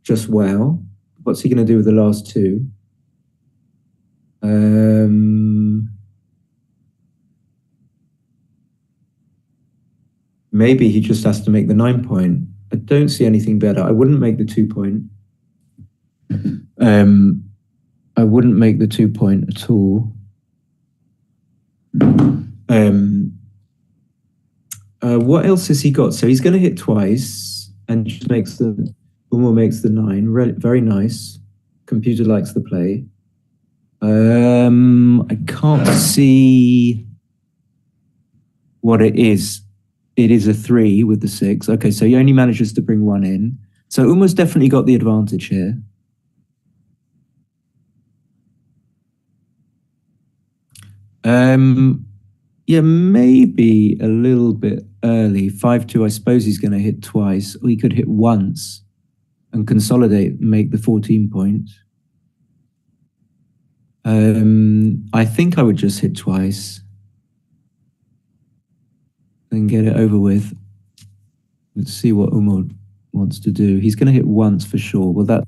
just wow. What's he going to do with the last two? Maybe he just has to make the 9 point. I don't see anything better. I wouldn't make the 2 point. I wouldn't make the 2 point at all. What else has he got? So he's going to hit twice and just makes the Umo makes the 9. Very nice. Computer likes the play. I can't see what it is. It is a 3 with the 6. Okay, so he only manages to bring 1 in. So Umo's definitely got the advantage here. Yeah, maybe a little bit early. 5-2, I suppose he's going to hit twice, or he could hit once and consolidate and make the 14 point. I think I would just hit twice and get it over with. Let's see what Umo wants to do. He's going to hit once for sure. Well, that...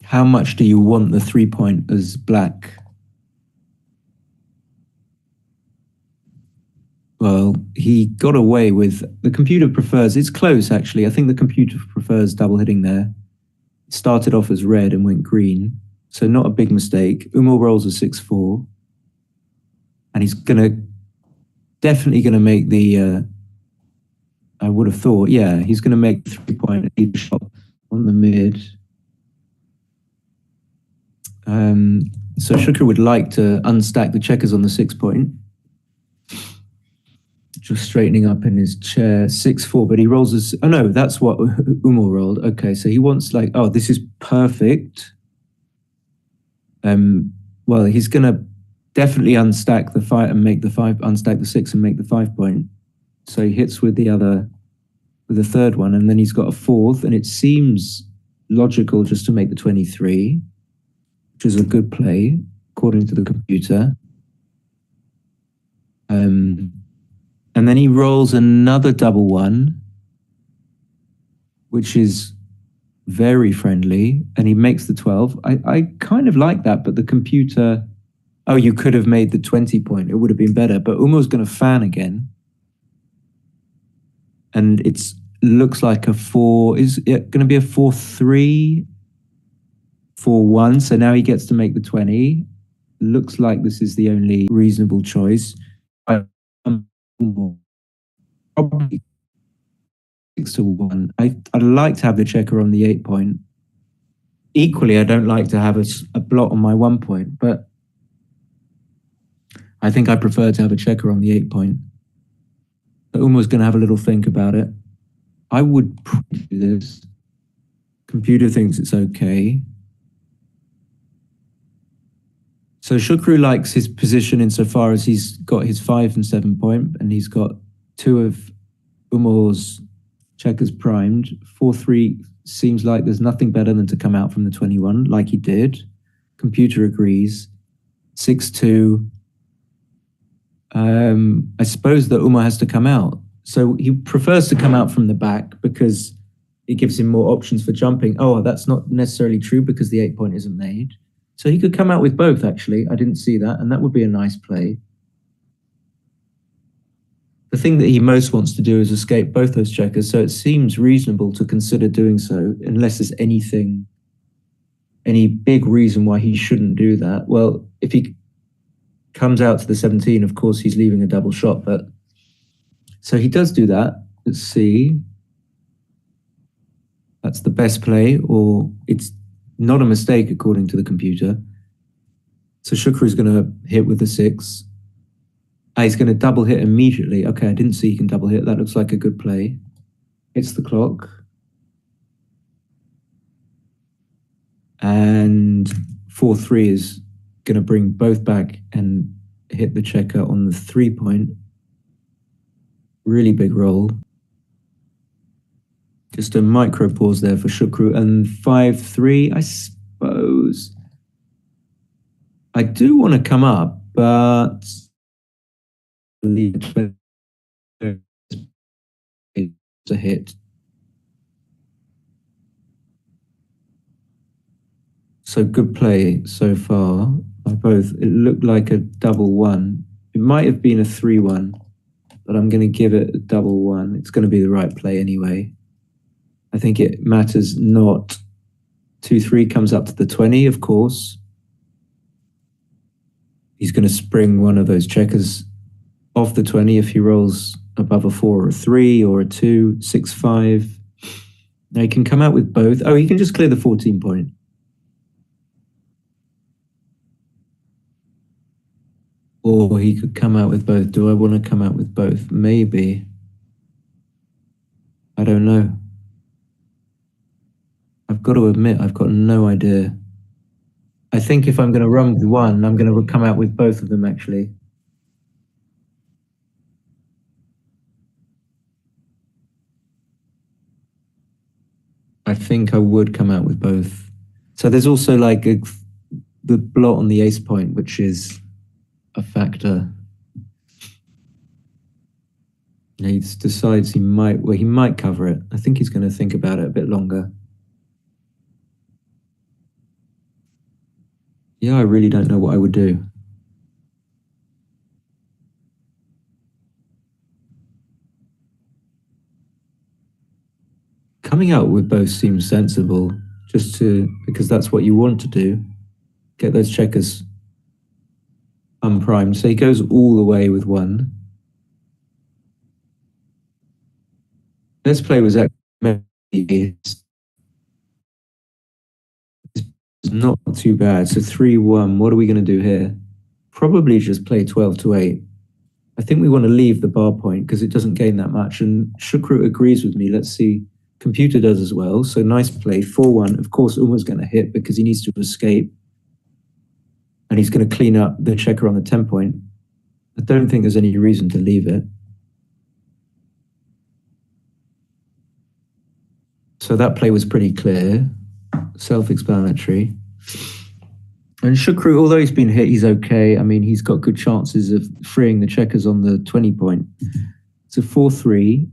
how much do you want the 3 point as black? Well, he got away with... The computer prefers... It's close, actually. I think the computer prefers double hitting there. It started off as red and went green. So not a big mistake. Umo rolls a 6-4. And he's definitely going to make the... I would have thought, yeah, he's going to make 3 point lead shot on the mid. So Shukru would like to unstack the checkers on the 6 point. Just straightening up in his chair, 6-4, but he rolls a... Oh no, that's what Umo rolled. Okay, so he wants like, oh, this is perfect. Well, he's going to definitely unstack the 5 and make the 5, unstack the 6 and make the 5 point. So he hits with the third one, and then he's got a 4th, and it seems logical just to make the 23, which is a good play, according to the computer. And then he rolls another double 1, which is very friendly, and he makes the 12. I kind of like that, but the computer... Oh, you could have made the 20 point. It would have been better, but Umo's going to fan again. And it looks like a 4. Is it going to be a 4-3? 4-1, so now he gets to make the 20. Looks like this is the only reasonable choice. Probably 6-1. I'd like to have the checker on the 8 point. Equally, I don't like to have a blot on my 1 point, but I think I prefer to have a checker on the 8 point. But Umo's going to have a little think about it. I would do this. Computer thinks it's okay. So Shukru likes his position insofar as he's got his 5 and 7 point, and he's got 2 of Umo's checkers primed. 4-3 seems like there's nothing better than to come out from the 21, like he did. Computer agrees. 6-2. I suppose that Umo has to come out. So he prefers to come out from the back because it gives him more options for jumping. Oh, that's not necessarily true because the 8 point isn't made. So he could come out with both, actually. I didn't see that, and that would be a nice play. The thing that he most wants to do is escape both those checkers, so it seems reasonable to consider doing so, unless there's any big reason why he shouldn't do that. Well, if he comes out to the 17, of course, he's leaving a double shot, but... So he does do that. Let's see. That's the best play, or it's not a mistake according to the computer. So Shukru's going to hit with the 6. He's going to double hit immediately. Okay, I didn't see he can double hit. That looks like a good play. Hits the clock. And 4-3 is going to bring both back and hit the checker on the 3 point. Really big roll. Just a micro pause there for Shukru. And 5-3, I suppose. I do want to come up, but it's a hit. So good play so far by both. It looked like a double one. It might have been a 3-1, but I'm going to give it a double one. It's going to be the right play anyway. I think it matters not. 2-3 comes up to the 20, of course. He's going to spring one of those checkers off the 20 if he rolls above a 4 or a 3 or a 2, 6-5. Now he can come out with both. Oh, he can just clear the 14 point. Or he could come out with both. Do I want to come out with both? Maybe. I don't know. I've got to admit, I've got no idea. I think if I'm going to run with one, I'm going to come out with both of them, actually. I think I would come out with both. So there's also like the blot on the ace point, which is a factor. He decides he might cover it. I think he's going to think about it a bit longer. Yeah, I really don't know what I would do. Coming out with both seems sensible, because that's what you want to do. Get those checkers unprimed. So he goes all the way with one. This play was actually not too bad. So 3-1. What are we going to do here? Probably just play 12-8. I think we want to leave the bar point because it doesn't gain that much. And Shukru agrees with me. Let's see. Computer does as well. So nice play. 4-1. Of course, Uma's going to hit because he needs to escape. And he's going to clean up the checker on the 10 point. I don't think there's any reason to leave it. So that play was pretty clear, self-explanatory. And Shukru, although he's been hit, he's okay. I mean, he's got good chances of freeing the checkers on the 20 point. It's a 4-3.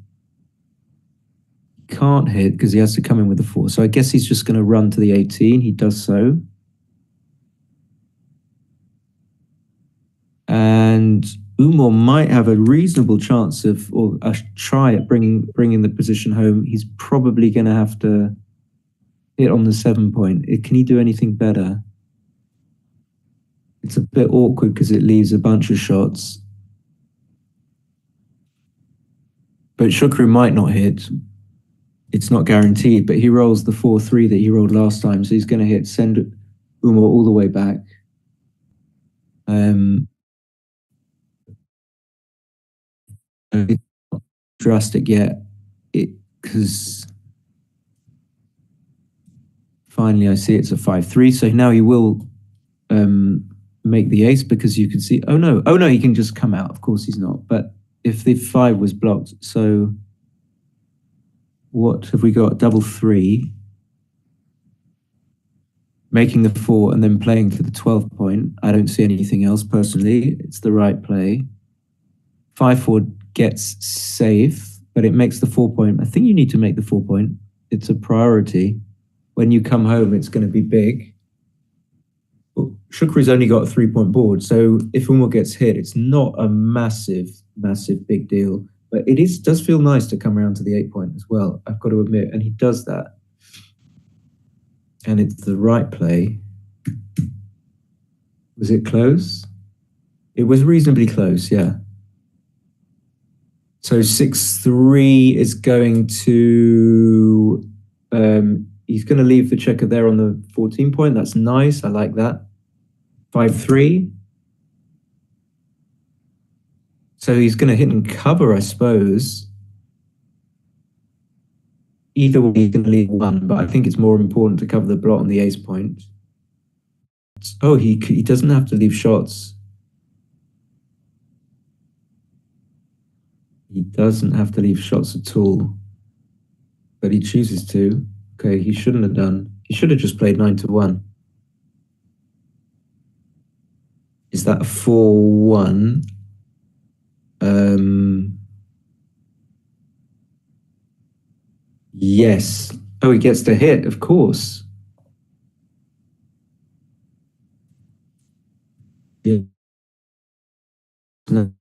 Can't hit because he has to come in with a 4. So I guess he's just going to run to the 18. He does so. And Umar might have a reasonable chance of, or a try at bringing the position home. He's probably going to have to hit on the 7 point. Can he do anything better? It's a bit awkward because it leaves a bunch of shots. But Shukru might not hit. It's not guaranteed, but he rolls the 4-3 that he rolled last time. So he's going to hit, send Umar all the way back. It's not drastic yet, because finally I see it's a 5-3. So now he will make the ace because you can see, oh no, he can just come out. Of course he's not. But if the 5 was blocked, so what have we got? Double 3. Making the 4 and then playing for the 12 point. I don't see anything else personally. It's the right play. 5-4 gets safe, but it makes the 4 point. I think you need to make the 4 point. It's a priority. When you come home, it's going to be big. Shukri's only got a 3-point board, so if Umar gets hit, it's not a massive big deal. But it does feel nice to come around to the 8 point as well, I've got to admit, and he does that. And it's the right play. Was it close? It was reasonably close, yeah. So 6-3 is going to, he's going to leave the checker there on the 14 point. That's nice. I like that. 5-3. So he's going to hit and cover, I suppose. Either way, he's going to leave one, but I think it's more important to cover the blot on the ace point. Oh, he doesn't have to leave shots. He doesn't have to leave shots at all, but he chooses to. Okay, he shouldn't have done. He should have just played 9-1. Is that a 4-1? Um, yes. Oh, he gets the hit, of course. Yeah. No,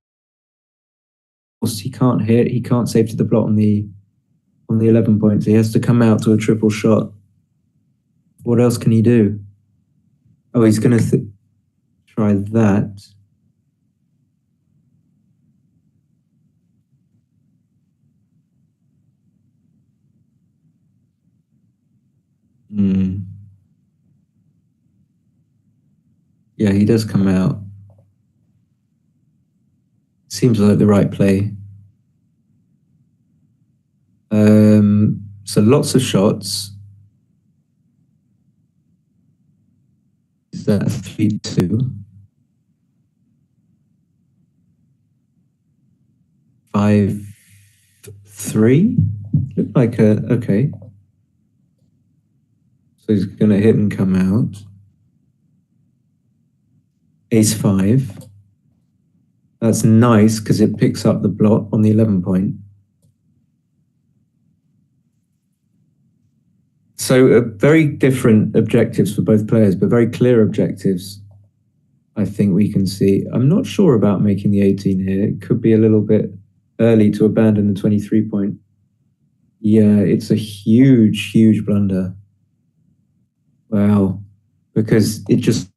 he can't hit. He can't save to the blot on the 11 points. He has to come out to a triple shot. What else can he do? Oh, he's going to try that. Mm. Yeah, he does come out. Seems like the right play. So lots of shots. Is that a 3-2? 5-3? Look like a okay. So he's gonna hit and come out. Ace-5. That's nice because it picks up the blot on the 11 point. So very different objectives for both players, but very clear objectives. I think we can see. I'm not sure about making the 18 here. It could be a little bit early to abandon the 23 point. Yeah, it's a huge, huge blunder. Wow. Because it just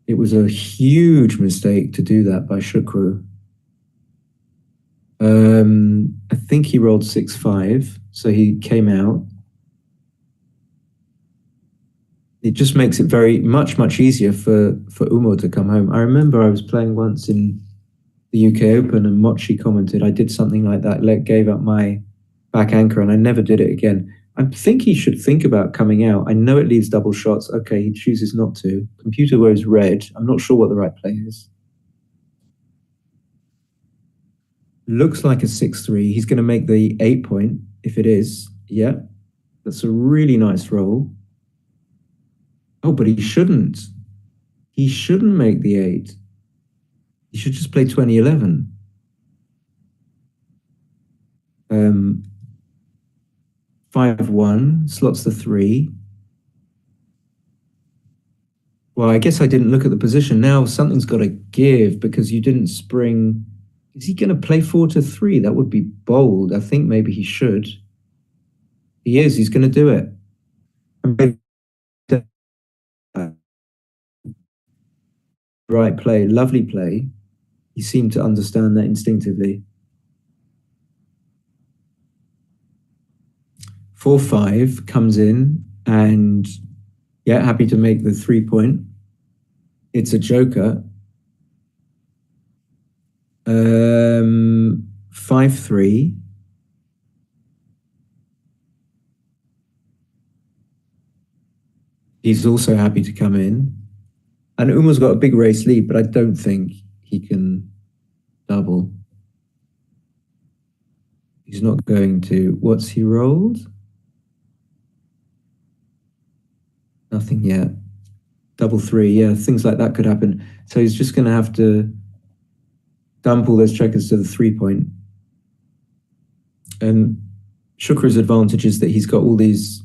it was a huge mistake to do that by Shukru. I think he rolled 6-5, so he came out. It just makes it very much easier for Umar to come home. I remember I was playing once in the UK Open and Mochi commented I did something like that, gave up my back anchor, and I never did it again. I think he should think about coming out. I know it leaves double shots. Okay, he chooses not to. Computer wears red. I'm not sure what the right play is. Looks like a 6-3. He's going to make the 8 point if it is. Yeah, that's a really nice roll. Oh, but he shouldn't. He shouldn't make the 8. He should just play 2011. 5-1, slots the 3. Well, I guess I didn't look at the position. Now something's got to give because you didn't spring. Is he going to play 4-3? That would be bold. I think maybe he should. He is. He's going to do it. Right play. Lovely play. He seemed to understand that instinctively. 4-5 comes in and yeah, happy to make the 3 point. It's a joker. 5-3. He's also happy to come in. And Umar's got a big race lead, but I don't think he can double. He's not going to. What's he rolled? Nothing yet. Double 3, yeah, things like that could happen. So he's just going to have to dump all those checkers to the 3 point. And Shukru's advantage is that he's got all this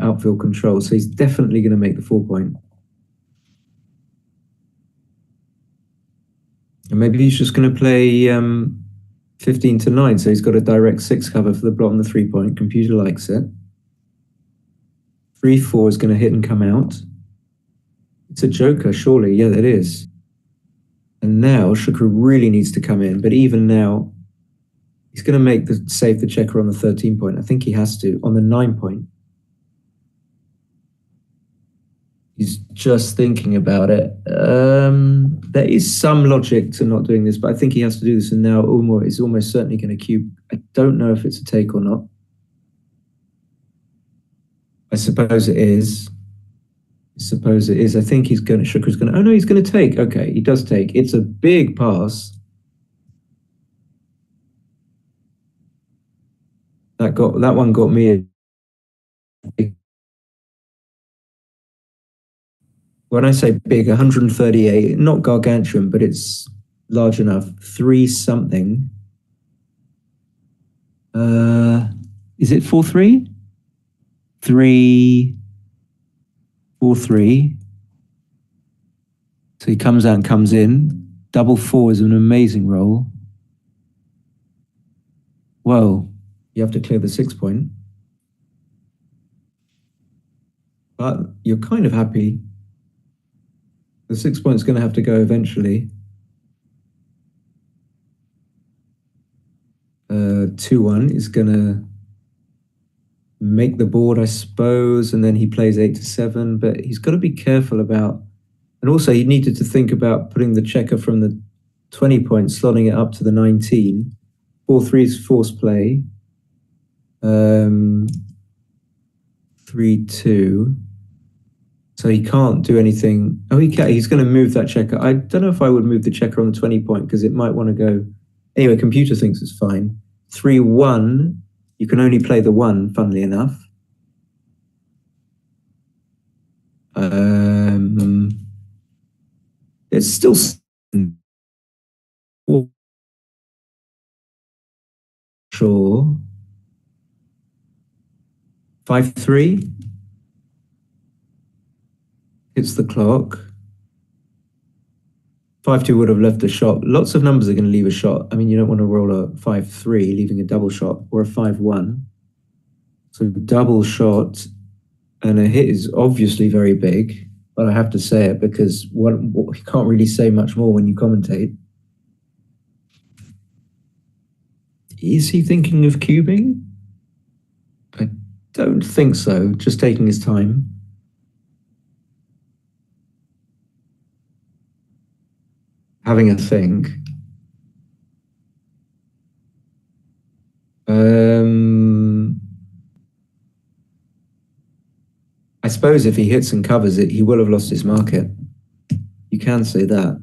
outfield control, so he's definitely going to make the 4 point. And maybe he's just going to play 15-9, so he's got a direct 6 cover for the blot on the 3 point. Computer likes it. 3-4 is going to hit and come out. It's a joker, surely. Yeah, it is. And now Shukru really needs to come in, but even now, he's going to save the checker on the 13 point. I think he has to. On the 9 point, he's just thinking about it. There is some logic to not doing this, but I think he has to do this. And now Umar is almost certainly going to cube. I don't know if it's a take or not. I suppose it is. I think he's going to. Shukru's going to. Oh no, he's going to take. Okay, he does take. It's a big pass. That one got me When I say big, 138, not gargantuan, but it's large enough. Three something. Uh, is it 4-3? 3-4-3. So he comes out and comes in. Double four is an amazing roll. Well, you have to clear the 6 point. But you're kind of happy. The 6 point's going to have to go eventually. 2-1 is going to make the board, I suppose, and then he plays 8-7, but he's got to be careful about, and also he needed to think about putting the checker from the 20 points, slotting it up to the 19. 4-3 is force play. 3-2. So he can't do anything. Oh, he can. He's going to move that checker. I don't know if I would move the checker on the 20 point because it might want to go. Anyway, computer thinks it's fine. 3-1. You can only play the 1, funnily enough. It's still sure. 5-3. Hits the clock. 5-2 would have left a shot. Lots of numbers are going to leave a shot. I mean, you don't want to roll a 5-3, leaving a double shot, or a 5-1. So double shot, and a hit is obviously very big, but I have to say it because you can't really say much more when you commentate. Is he thinking of cubing? I don't think so, just taking his time. Having a think. I suppose if he hits and covers it, he will have lost his market. You can say that.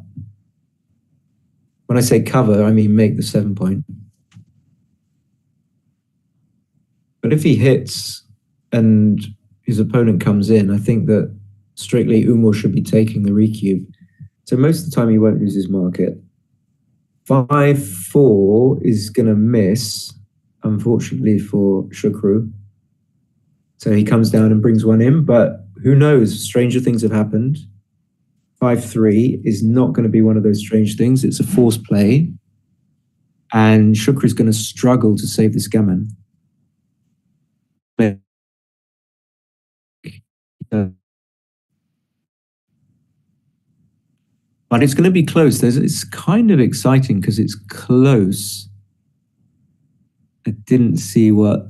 When I say cover, I mean make the 7 point. But if he hits and his opponent comes in, I think that strictly Umar should be taking the recube. So most of the time he won't lose his market. 5-4 is going to miss, unfortunately for Shukru. So he comes down and brings one in, but who knows? Stranger things have happened. 5-3 is not going to be one of those strange things. It's a force play. And Shukru is going to struggle to save this gammon. But it's going to be close. It's kind of exciting because it's close. I didn't see what's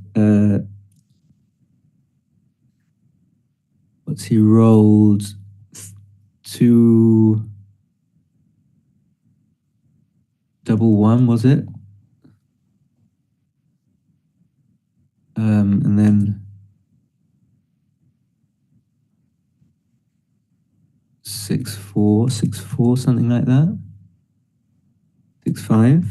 he rolled. 2-1, was it? And then 6-4, something like that. 6-5.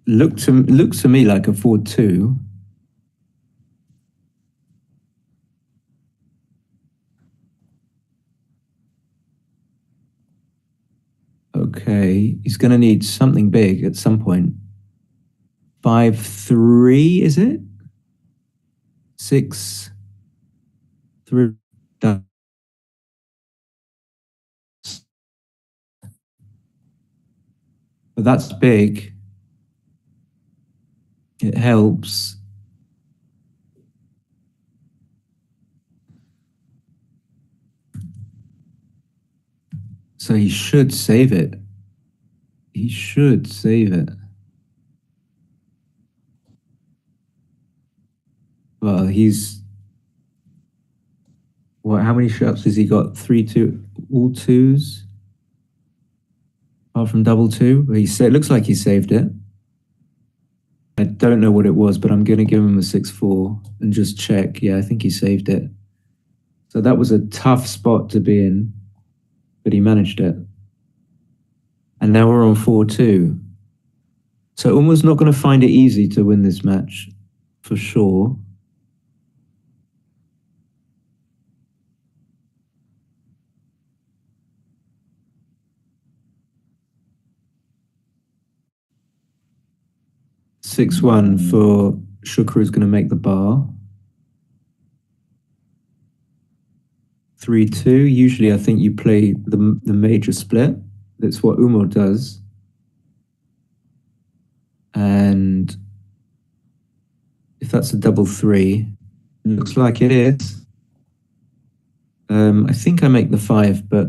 Looks to me like a 4-2. Okay, he's going to need something big at some point. 5-3, is it? 6-3. But that's big. It helps. So he should save it. He should save it. Well, how many shots has he got? 3-2, all twos? Apart from double two? It looks like he saved it. I don't know what it was, but I'm going to give him a 6-4 and just check. Yeah, I think he saved it. So that was a tough spot to be in, but he managed it. And now we're on 4-2. So Umar's not going to find it easy to win this match, for sure. Six-one for Shukru is going to make the bar. 3-2. Usually I think you play the major split. That's what Umar does. And if that's a double three, looks like it is. I think I make the 5, but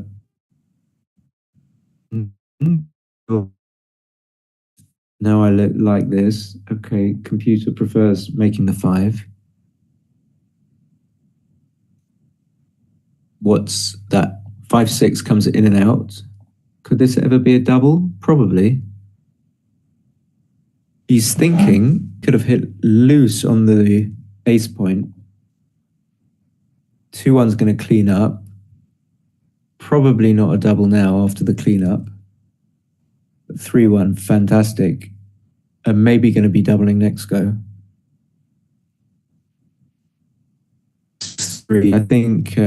now I look like this. Okay, computer prefers making the 5. What's that? 5-6 comes in and out. Could this ever be a double? Probably. He's thinking, could have hit loose on the ace point. 2-1's going to clean up. Probably not a double now after the cleanup. 3-1, fantastic. And maybe going to be doubling next go. 3, I think.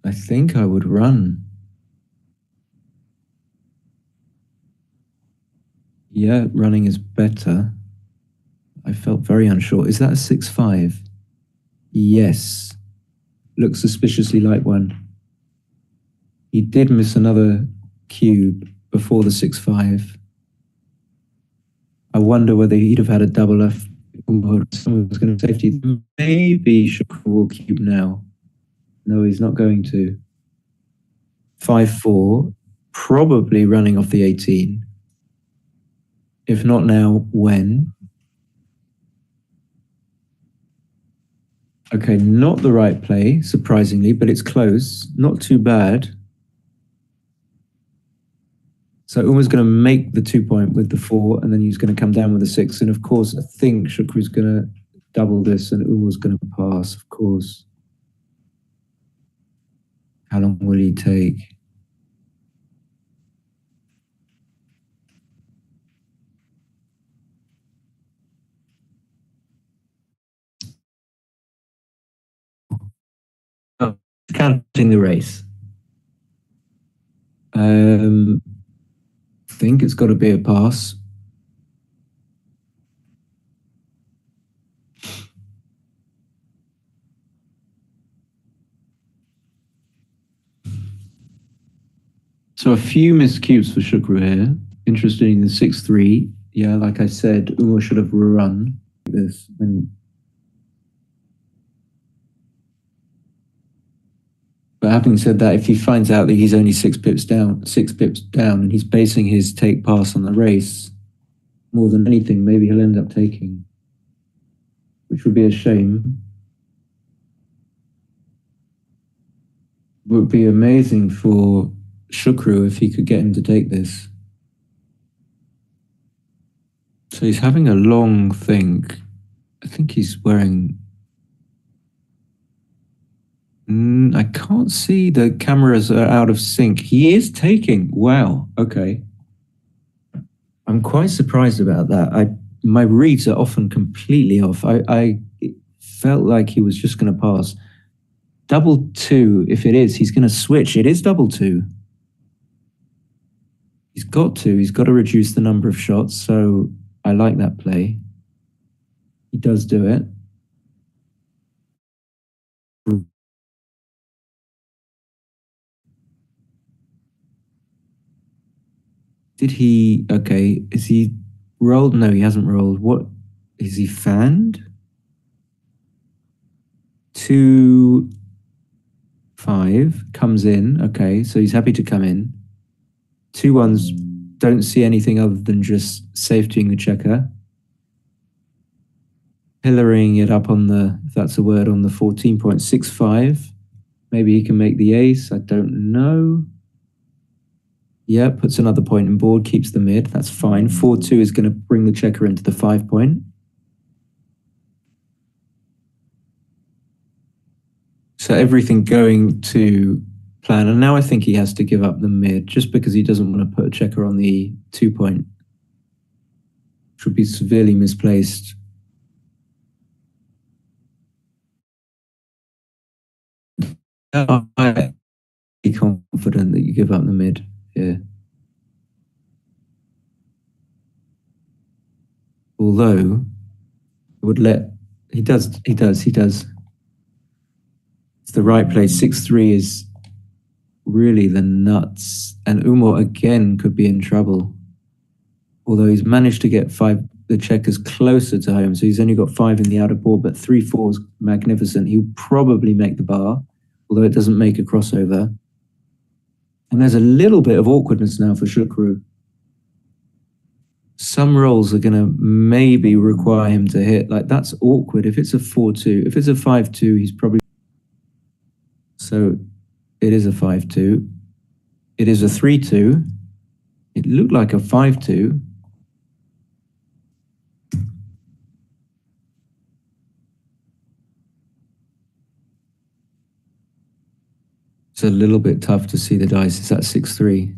I think I would run. Yeah, running is better. I felt very unsure. Is that a 6-5? Yes. Looks suspiciously like one. He did miss another cube before the 6-5. I wonder whether he'd have had a double F. Someone was going to safety. Maybe Shukru will cube now. No, he's not going to. 5-4, probably running off the 18. If not now, when? Okay, not the right play, surprisingly, but it's close. Not too bad. So Umar's going to make the 2-point with the 4, and then he's going to come down with the 6. And of course, I think Shukru's going to double this, and Umar's going to pass, of course. How long will he take? Oh, counting the race. I think it's got to be a pass. So a few missed cubes for Shukru here. Interesting, the 6-3. Yeah, like I said, Umar should have run this. But having said that, if he finds out that he's only 6 pips down, and he's basing his take pass on the race, more than anything, maybe he'll end up taking, which would be a shame. Would be amazing for Shukru if he could get him to take this. So he's having a long think. I think he's wearing... I can't see, the cameras are out of sync. He is taking. Wow. Okay. I'm quite surprised about that. My reads are often completely off. I felt like he was just going to pass. Double 2, if it is, he's going to switch. It is double 2. He's got to reduce the number of shots, so I like that play. He does do it. Did he, okay, is he rolled? No, he hasn't rolled. What, is he fanned? 2-5 comes in, okay, so he's happy to come in. 2-1s, don't see anything other than just safetying the checker. Pillaring it up on the, if that's a word, on the 14.65. Maybe he can make the ace, I don't know. Yeah, puts another point in board, keeps the mid. That's fine. 4-2 is going to bring the checker into the 5 point. So everything going to plan. And now I think he has to give up the mid just because he doesn't want to put a checker on the 2 point. Which would be severely misplaced. I'm confident that you give up the mid here. Although it would let he does. It's the right play. 6-3 is really the nuts. And Umar again could be in trouble. Although he's managed to get the checkers closer to home. So he's only got 5 in the outer board, but 3-4 is magnificent. He'll probably make the bar, although it doesn't make a crossover. And there's a little bit of awkwardness now for Shukru. Some rolls are going to maybe require him to hit. Like, that's awkward. If it's a 4-2, if it's a 5-2, he's probably... So it is a 5-2. It is a 3-2. It looked like a 5-2. It's a little bit tough to see the dice. It's at 6-3.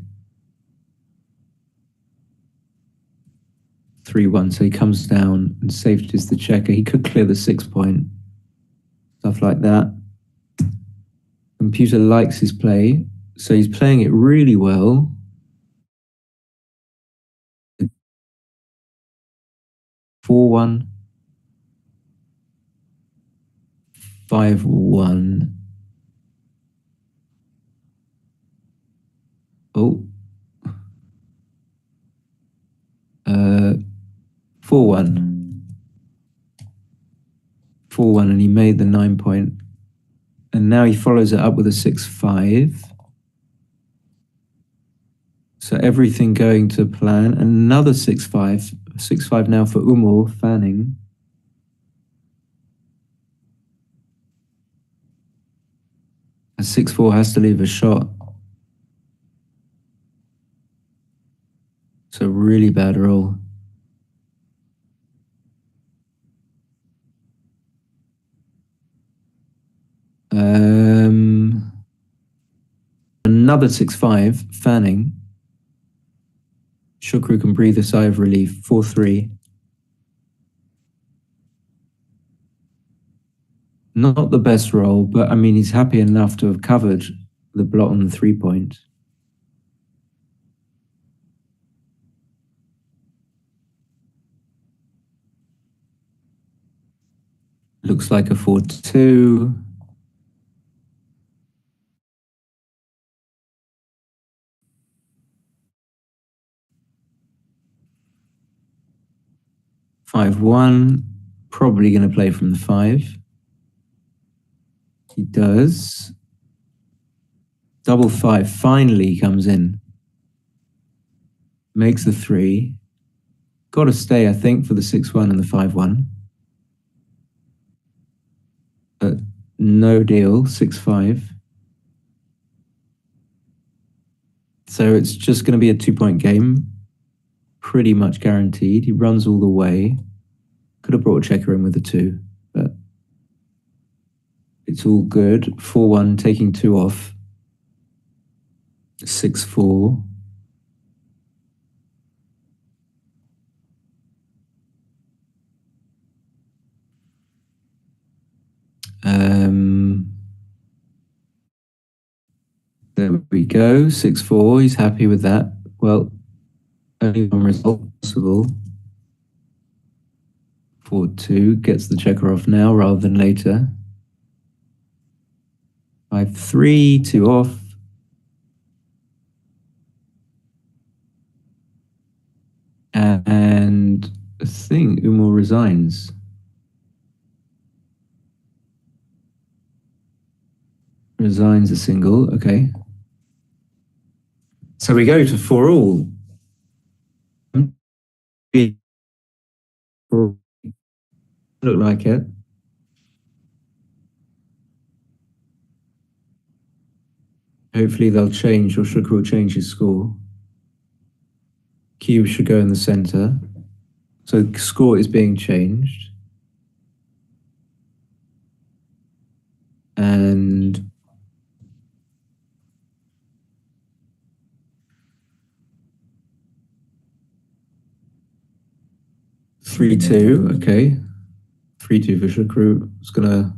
3-1, so he comes down and safeties the checker. He could clear the 6 point. Stuff like that. Computer likes his play, so he's playing it really well. 4-1. 5-1. Oh. 4-1. 4-1, and he made the 9 point. And now he follows it up with a 6-5. So everything going to plan. Another 6-5. 6-5 now for Umar, fanning. A 6-4 has to leave a shot. So really bad roll. Another 6-5, fanning. Shukru can breathe a sigh of relief. 4-3. Not the best roll, but I mean, he's happy enough to have covered the blot on the 3 point. Looks like a 4-2. Five-one, probably going to play from the 5. He does. Double 5 finally comes in. Makes the 3. Got to stay, I think, for the 6-1 and the 5-1. But no deal, 6-5. So it's just going to be a 2 point game. Pretty much guaranteed. He runs all the way. Could have brought a checker in with a 2, but it's all good. 4-1, taking 2 off. 6-4. There we go, 6-4. He's happy with that. Well, only one result possible. 4-2 gets the checker off now rather than later. 5-3, 2 off. And I think Umar resigns. Resigns a single, okay. So we go to 4-all. Look like it. Hopefully they'll change, or Shukru will change his score. cube should go in the center. So score is being changed. And three two, okay. 3-2 for Shukru. It's gonna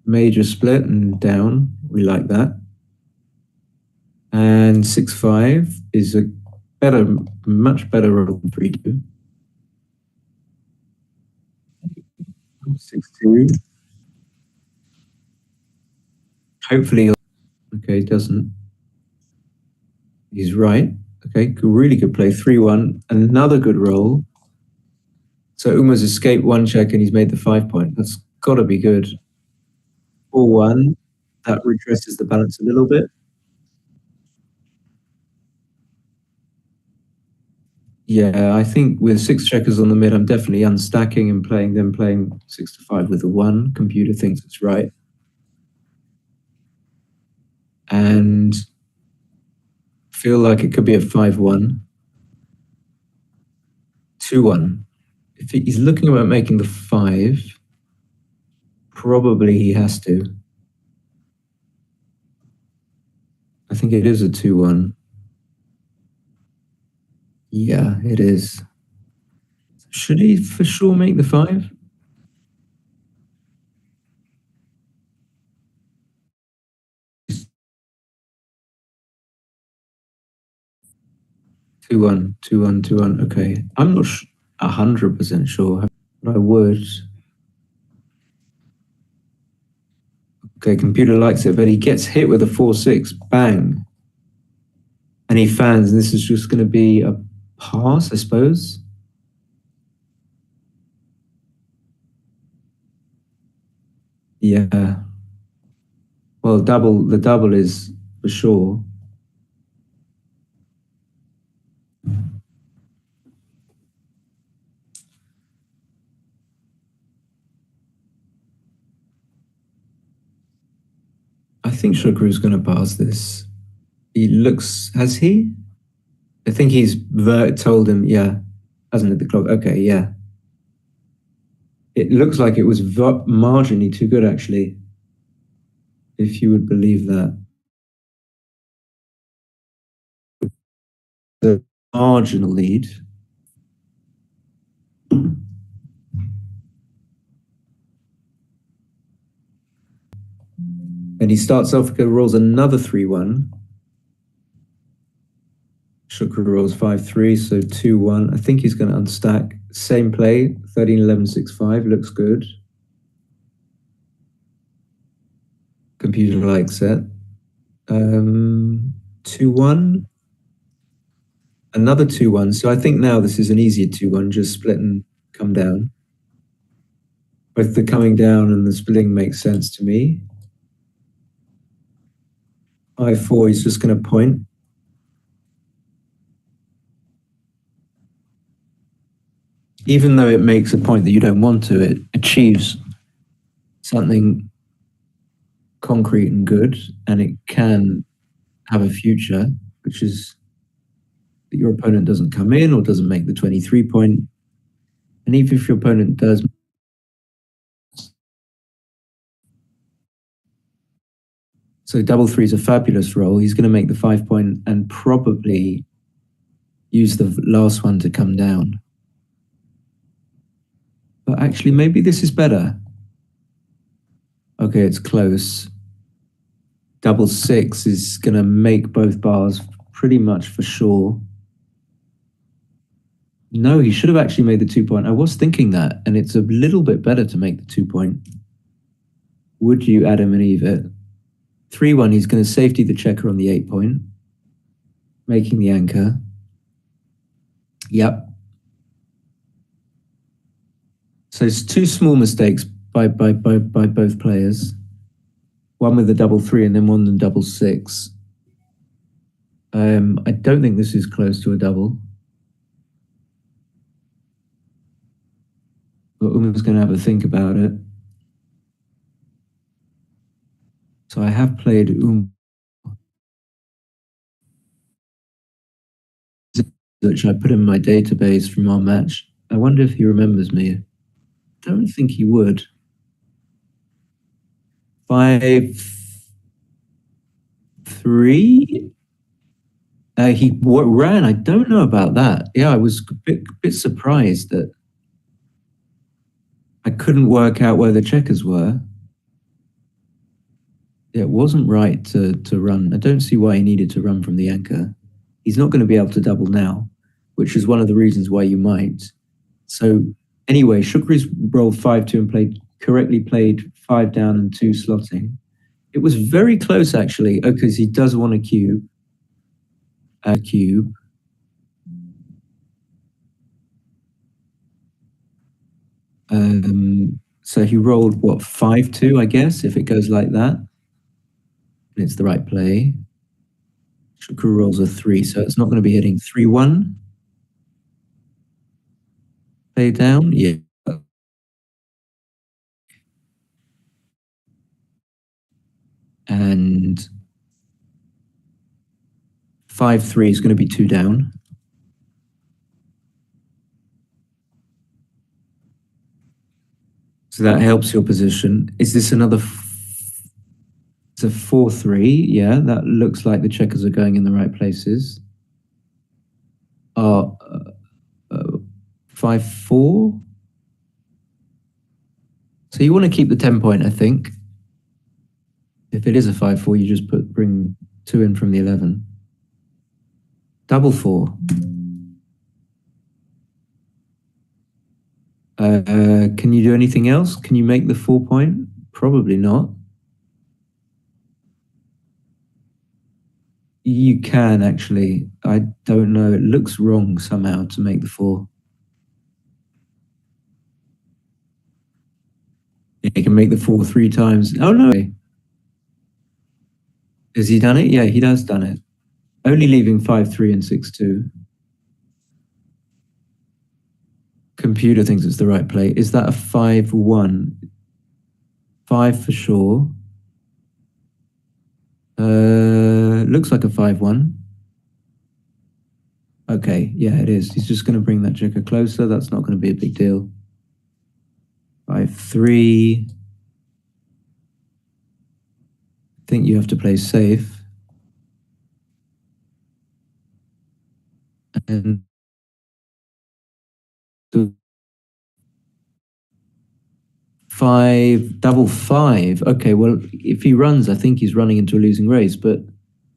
major split and down. We like that. And 6-5 is a better, much better roll than 3-2. 6-2. Hopefully, okay, doesn't. He's right. Okay, really good play. 3-1. Another good roll. So Uma's escaped one check and he's made the 5 point. That's got to be good. 4-1. That redresses the balance a little bit. Yeah, I think with 6 checkers on the mid, I'm definitely unstacking and playing 6-5 with a 1. Computer thinks it's right. And feel like it could be a 5-1. 2-1. If he's looking about making the 5, probably he has to. I think it is a 2-1. Yeah, it is. Should he for sure make the 5? Two one, 2-1, 2-1. Okay, I'm not 100% sure, but I would. Okay, computer likes it, but he gets hit with a 4-6. Bang. And he fans, and this is just going to be a pass, I suppose. Yeah. Well, the double is for sure. I think Shukru's going to pass this. He looks, has he? I think he's told him, yeah, hasn't hit the clock. Okay, yeah. It looks like it was marginally too good, actually, if you would believe that. The marginal lead. And he starts off, rolls another 3-1. Shukru rolls 5-3, so 2-1. I think he's going to unstack. Same play, 13-11-6-5, looks good. Computer likes it. 2-1. Another 2-1. So I think now this is an easier 2-1, just split and come down. Both the coming down and the splitting makes sense to me. 5-4, he's just going to point. Even though it makes a point that you don't want to, it achieves something concrete and good, and it can have a future, which is that your opponent doesn't come in or doesn't make the 23 point. And even if your opponent does, so double three is a fabulous roll. He's going to make the 5 point and probably use the last one to come down. But actually, maybe this is better. Okay, it's close. Double 6 is going to make both bars pretty much for sure. No, he should have actually made the 2 point. I was thinking that, and it's a little bit better to make the 2 point. Would you Adam and Eve it? 3-1, he's going to safety the checker on the 8 point, making the anchor. Yep. So it's 2 small mistakes by both players. One with the double 3 and then one with the double 6. I don't think this is close to a double. But Uma's going to have a think about it. So I have played which I put in my database from our match. I wonder if he remembers me. I don't think he would. 5-3. He ran. I don't know about that. Yeah, I was a bit surprised that I couldn't work out where the checkers were. Yeah, it wasn't right to run. I don't see why he needed to run from the anchor. He's not going to be able to double now, which is one of the reasons why you might. So anyway, Shukri's rolled 5-2 and played 5 down and 2 slotting. It was very close actually, because he does want a cube. A cube. So he rolled what, 5-2, I guess, if it goes like that. And it's the right play. Shukru rolls a 3, so it's not going to be hitting 3-1. Play down, yeah. And 5-3 is going to be 2 down. So that helps your position. Is this another? It's a 4-3. Yeah, that looks like the checkers are going in the right places. 5-4. So you want to keep the 10 point, I think. If it is a 5-4, you just bring 2 in from the 11. Double 4. Can you do anything else? Can you make the 4 point? Probably not. You can actually. I don't know. It looks wrong somehow to make the 4. Yeah, you can make the 4 3 times. Oh no. Has he done it? Yeah, he has done it. Only leaving 5-3 and 6-2. Computer thinks it's the right play. Is that a 5-1? 5 for sure. Looks like a 5-1. Okay, yeah, it is. He's just going to bring that checker closer. That's not going to be a big deal. 5-3. I think you have to play safe. And double 5. Okay, well, if he runs, I think he's running into a losing race, but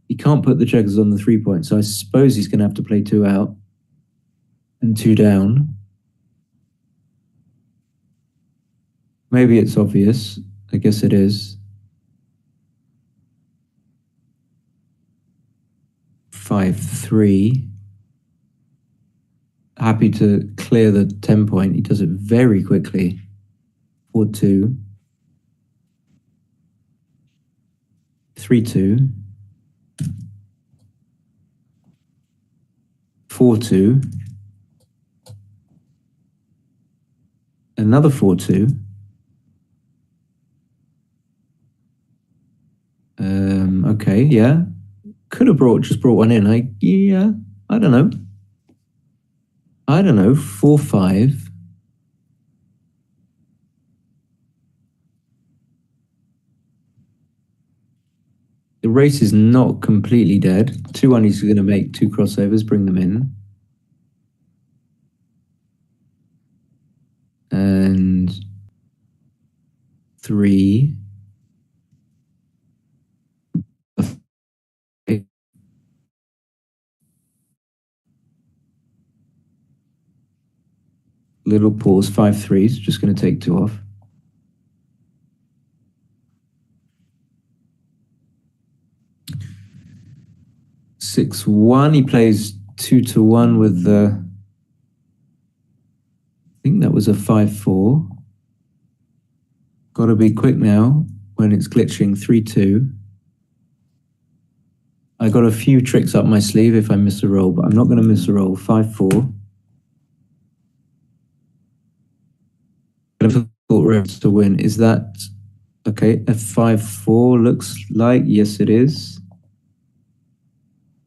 he can't put the checkers on the 3 point, so I suppose he's going to have to play 2 out and 2 down. Maybe it's obvious. I guess it is. 5-3. Happy to clear the 10 point. He does it very quickly. 4-2. 3-2. 4-2. Another 4-2. Okay, yeah. Could have just brought one in. I don't know. 4-5. The race is not completely dead. 2-1, he's going to make 2 crossovers, bring them in. And 3. Little pause, 5-3, just going to take 2 off. Six one. He plays 2-1 with the. I think that was a 5-4. Got to be quick now when it's glitching. 3-2. I got a few tricks up my sleeve if I miss a roll, but I'm not going to miss a roll. 5-4. Difficult to win. Is that okay? A 5-4 looks like, yes, it is.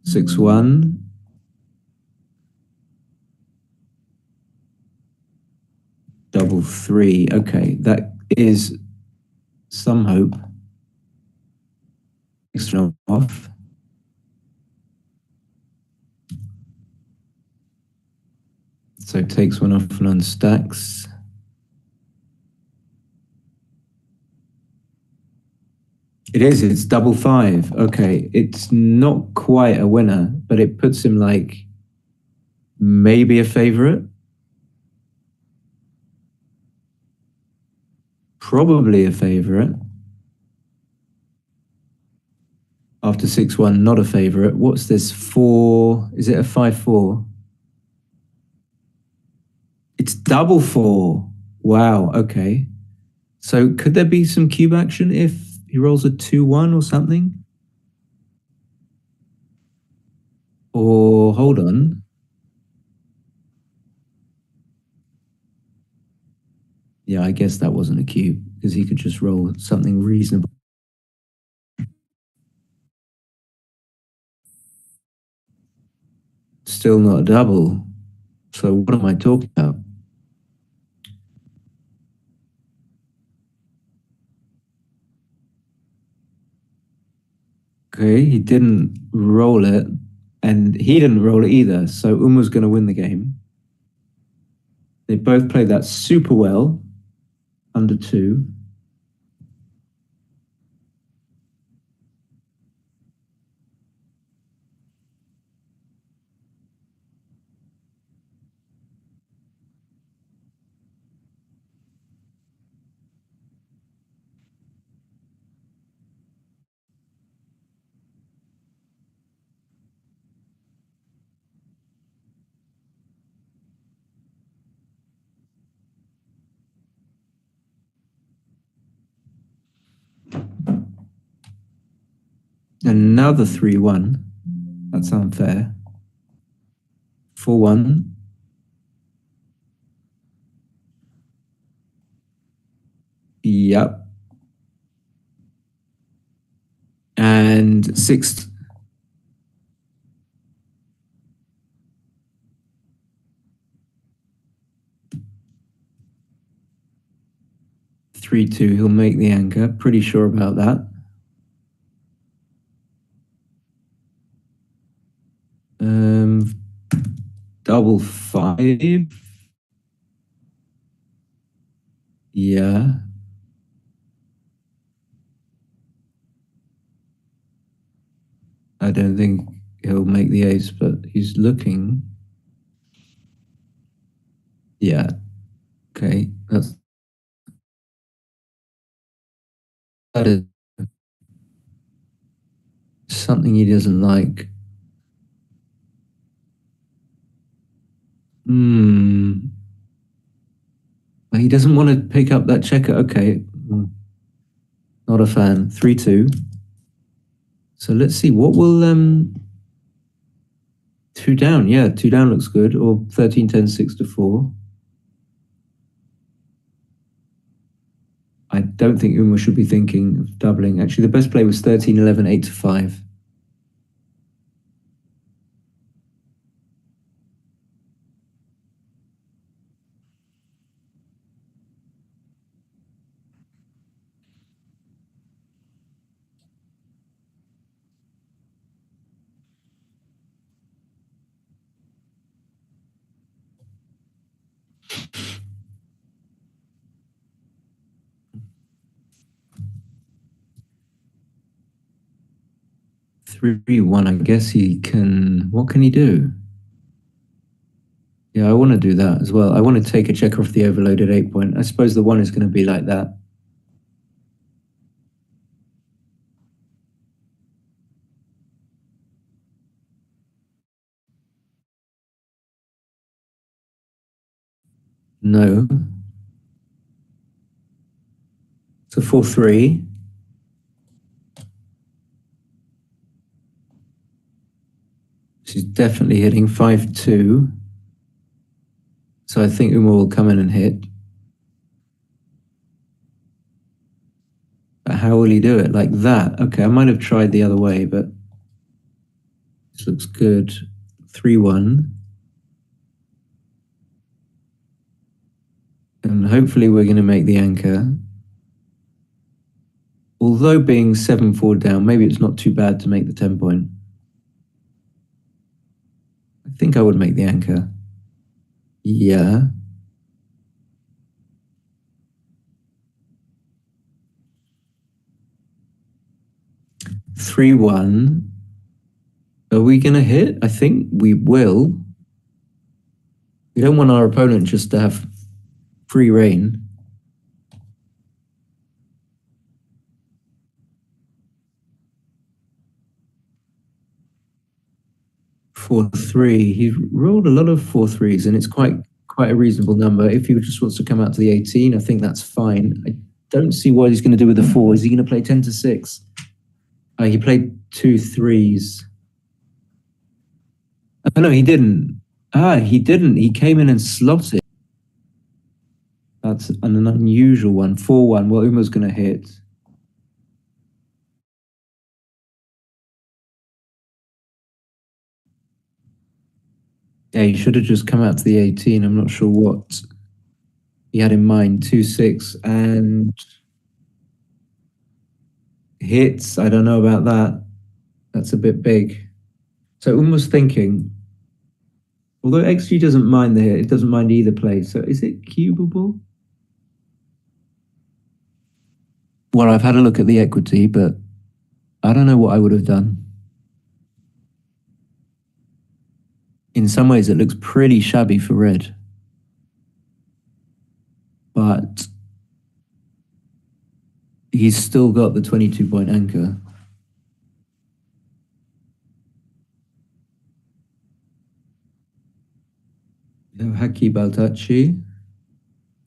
6-1. 3. Okay, that is some hope. Extra off. So takes one off and unstacks. It is, it's double 5. Okay, it's not quite a winner, but it puts him like maybe a favorite. Probably a favorite. After 6-1, not a favorite. What's this? 4? Is it a 5-4? It's double 4. Wow, okay. So could there be some cube action if he rolls a 2-1 or something? Or hold on. Yeah, I guess that wasn't a cube because he could just roll something reasonable. Still not a double. So what am I talking about? Okay, he didn't roll it, and he didn't roll it either. So was going to win the game. They both played that super well, under 2. Another 3-1. That's unfair. 4-1. Yep. And 6. Three-two. He'll make the anchor. Pretty sure about that. Double 5. Yeah. I don't think he'll make the ace, but he's looking. Yeah. Okay. That is something he doesn't like. He doesn't want to pick up that checker. Okay. Not a fan. 3-2. So let's see. What will 2 down? Yeah, 2 down looks good. Or 13-10, 6-4. I don't think should be thinking of doubling. Actually, the best play was 13-11, 8-5. Three one. I guess he can. What can he do? Yeah, I want to do that as well. I want to take a checker off the overloaded 8-point. I suppose the 1 is going to be like that. No. It's a 4-3. She's definitely hitting 5-2. So I think will come in and hit. But how will he do it? Like that? Okay, I might have tried the other way, but this looks good. 3-1. And hopefully we're going to make the anchor. Although being 7-4 down, maybe it's not too bad to make the 10 point. I think I would make the anchor. Yeah. Three one. Are we going to hit? I think we will. We don't want our opponent just to have free reign. 4-3. He rolled a lot of 4-3s, and it's quite a reasonable number. If he just wants to come out to the 18, I think that's fine. I don't see what he's going to do with the 4. Is he going to play 10-6? He played 2-3s. Oh, no, he didn't. He didn't. He came in and slotted. That's an unusual one. 4-1. Well, Uma's going to hit. Yeah, he should have just come out to the 18. I'm not sure what he had in mind. 2-6 and hits. I don't know about that. That's a bit big. So Uma's thinking, although XG doesn't mind the hit, it doesn't mind either play. So is it cubable? Well, I've had a look at the equity, but I don't know what I would have done. In some ways, it looks pretty shabby for red. But he's still got the 22-point anchor. We have Haki Baltachi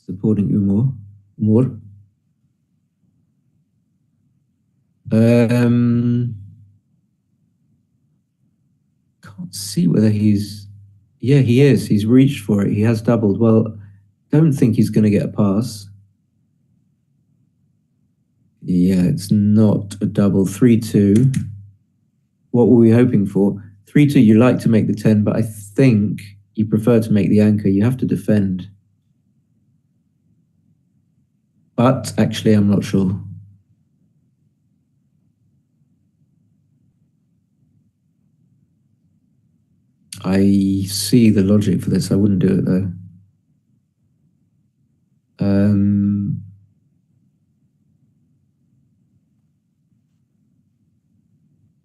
supporting Umar. Can't see whether he's... Yeah, he is. He's reached for it. He has doubled. Well, don't think he's going to get a pass. Yeah, it's not a double. 3-2. What were we hoping for? 3-2, you like to make the 10, but I think you prefer to make the anchor. You have to defend. But actually, I'm not sure. I see the logic for this. I wouldn't do it though.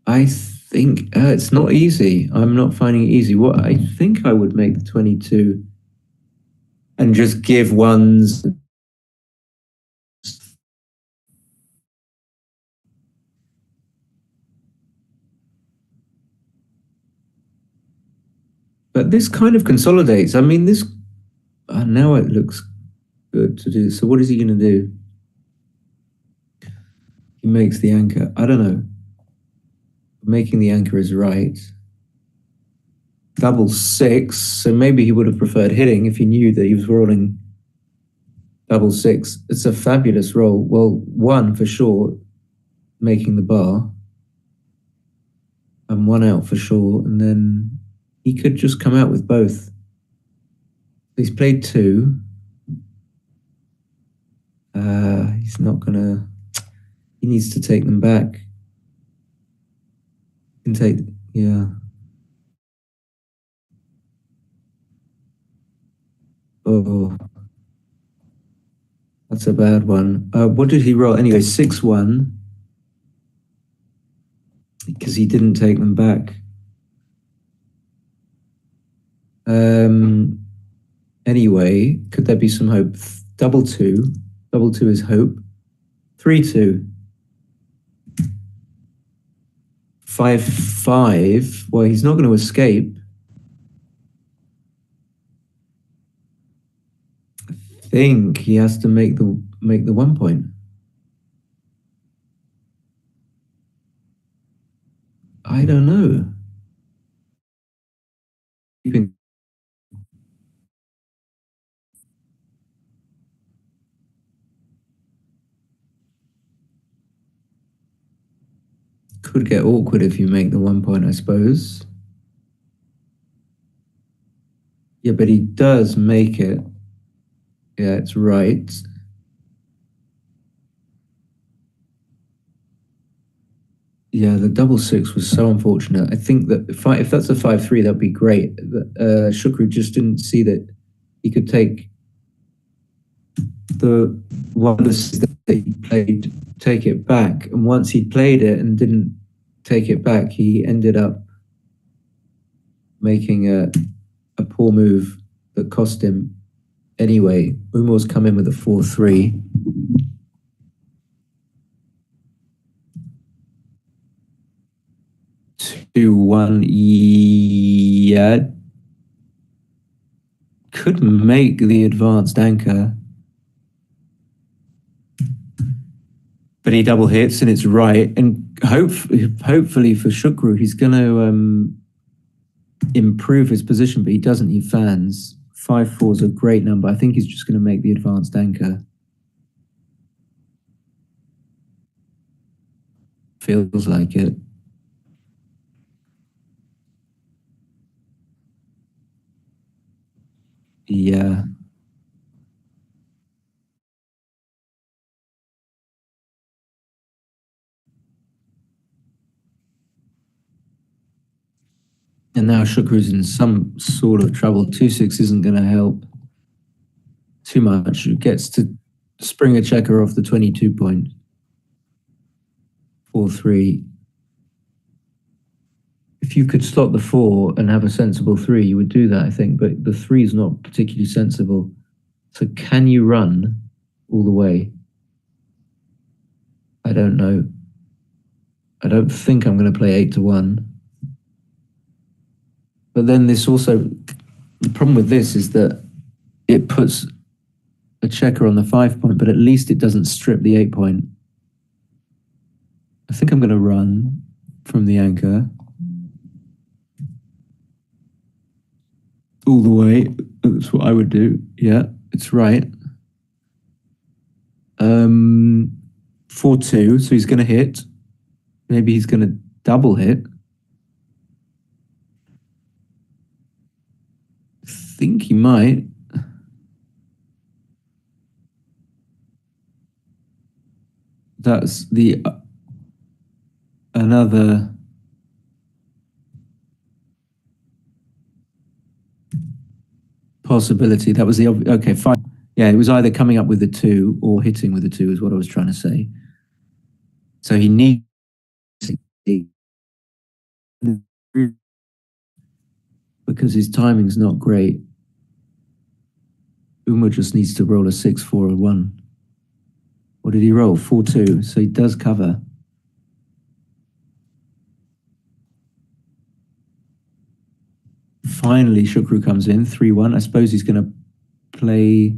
I think it's not easy. I'm not finding it easy. What I think I would make the 22 and just give ones. But this kind of consolidates. I mean, this now it looks good to do. So what is he going to do? He makes the anchor. I don't know. Making the anchor is right. Double 6. So maybe he would have preferred hitting if he knew that he was rolling double 6. It's a fabulous roll. Well, 1 for sure, making the bar. And 1 out for sure. And then he could just come out with both. He's played 2. He's not gonna... He needs to take them back. He can take... Yeah. Oh. That's a bad one. What did he roll? Anyway, 6-1. Because he didn't take them back. Anyway, could there be some hope? Double 2. Double 2 is hope. 3-2. 5-5. Well, he's not going to escape. I think he has to make the 1 point. I don't know. Could get awkward if you make the 1 point, I suppose. Yeah, but he does make it. Yeah, it's right. Yeah, the double six was so unfortunate. I think that if that's a 5-3, that'd be great. Shukru just didn't see that he could take the one that he played, take it back. And once he played it and didn't take it back, he ended up making a poor move that cost him anyway. Umor's come in with a 4-3. 2-1. Yeah, could make the advanced anchor. But he double hits and it's right. And hopefully for Shukru, he's going to improve his position, but he doesn't. He fans. 5-4 is a great number. I think he's just going to make the advanced anchor. Feels like it. Yeah. And now Shukru's in some sort of trouble. 2-6 isn't going to help too much. It gets to spring a checker off the 22 point. 4-3. If you could slot the 4 and have a sensible 3, you would do that, I think. But the 3 is not particularly sensible. So can you run all the way? I don't know. I don't think I'm going to play 8-1. But then this also, the problem with this is that it puts a checker on the 5 point, but at least it doesn't strip the 8 point. I think I'm going to run from the anchor all the way. That's what I would do. Yeah, it's right. 4-2. So he's going to hit. Maybe he's going to double hit. I think he might. That's the another possibility. That was the okay. Fine. Yeah, it was either coming up with the 2 or hitting with the 2 is what I was trying to say. So he needs because his timing's not great. Uma just needs to roll a 6-4 or 1. What did he roll? 4-2. So he does cover. Finally, Shukru comes in 3-1. I suppose he's going to play.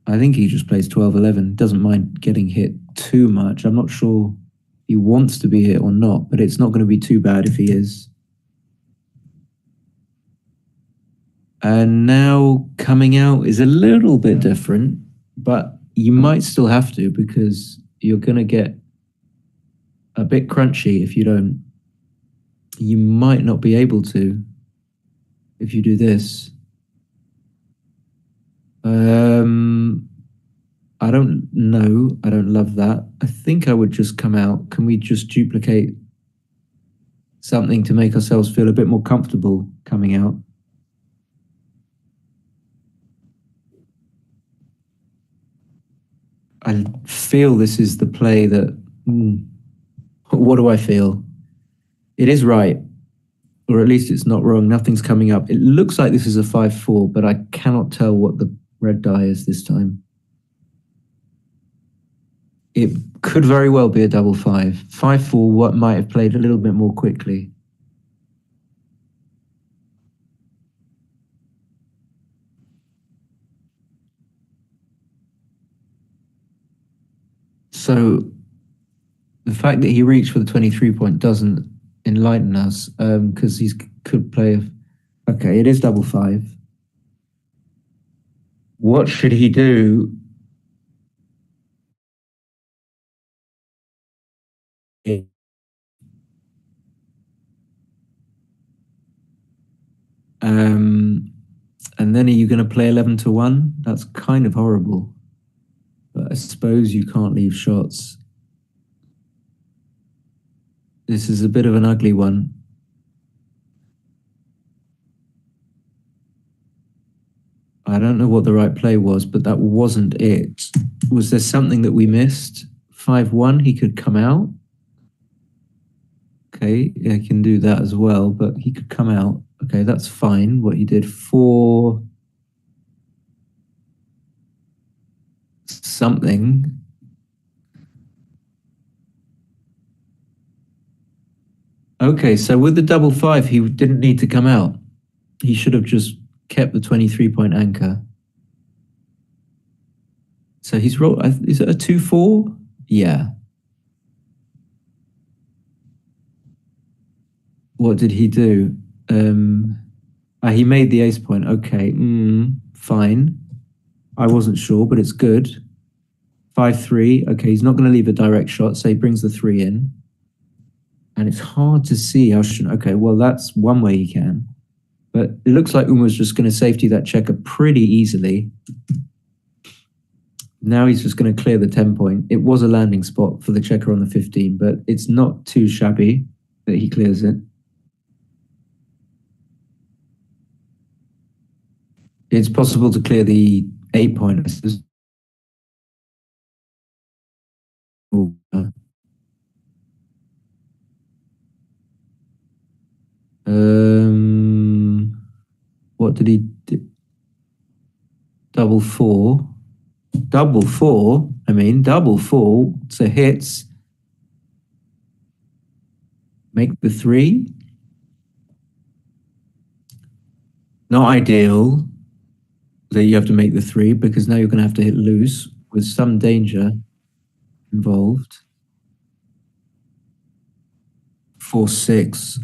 I think he just plays 12-11. Doesn't mind getting hit too much. I'm not sure he wants to be hit or not, but it's not going to be too bad if he is. And now coming out is a little bit different, but you might still have to because you're going to get a bit crunchy if you don't. You might not be able to if you do this. I don't know. I don't love that. I think I would just come out. Can we just duplicate something to make ourselves feel a bit more comfortable coming out? I feel this is the play that. What do I feel? It is right, or at least it's not wrong. Nothing's coming up. It looks like this is a 5-4, but I cannot tell what the red die is this time. It could very well be a double 5. 5-4, what might have played a little bit more quickly. So the fact that he reached for the 23 point doesn't enlighten us because he could play. Okay, it is double 5. What should he do? Um, and And then are you going to play 11 to 1? That's kind of horrible. But I suppose you can't leave shots. This is a bit of an ugly one. I don't know what the right play was, but that wasn't it. Was there something that we missed? 5-1, he could come out. Okay, I can do that as well, but he could come out. Okay, that's fine. What he did, 4 something. Okay, so with the double 5, he didn't need to come out. He should have just kept the 23-point anchor. So he's rolled, is it a 2-4? Yeah. What did he do? He made the ace point. Okay, fine. I wasn't sure, but it's good. 5-3. Okay, he's not going to leave a direct shot, so he brings the 3 in. And it's hard to see how. Okay, well, that's one way he can. But it looks like Uma's just going to safety that checker pretty easily. Now he's just going to clear the 10-point. It was a landing spot for the checker on the 15, but it's not too shabby that he clears it. It's possible to clear the 8-point. What did he do? Double 4. Double 4? I mean, double 4. So hits. Make the 3. Not ideal that you have to make the 3 because now you're going to have to hit loose with some danger involved. 4-6.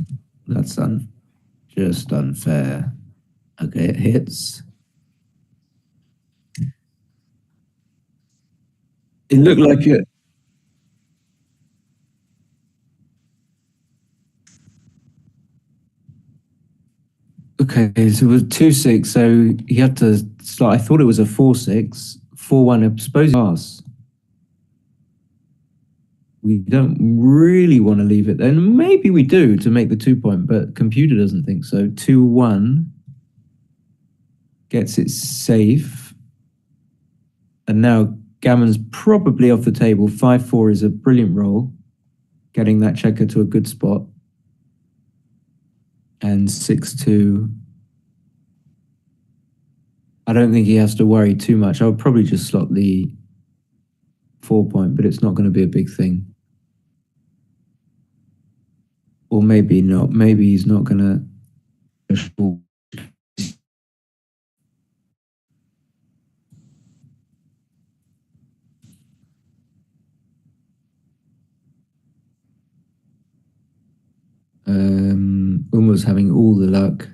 That's just unfair. Okay, it hits. It looked like it. Okay, so it was 2-6. So he had to start. I thought it was a 4-6. 4-1. I suppose pass. We don't really want to leave it then. Maybe we do to make the 2-point, but computer doesn't think so. 2-1 gets it safe. And now Gammon's probably off the table. 5-4 is a brilliant roll, getting that checker to a good spot. And 6-2. I don't think he has to worry too much. I would probably just slot the 4-point, but it's not going to be a big thing. Or maybe not. Maybe he's not going to. Uma's having all the luck.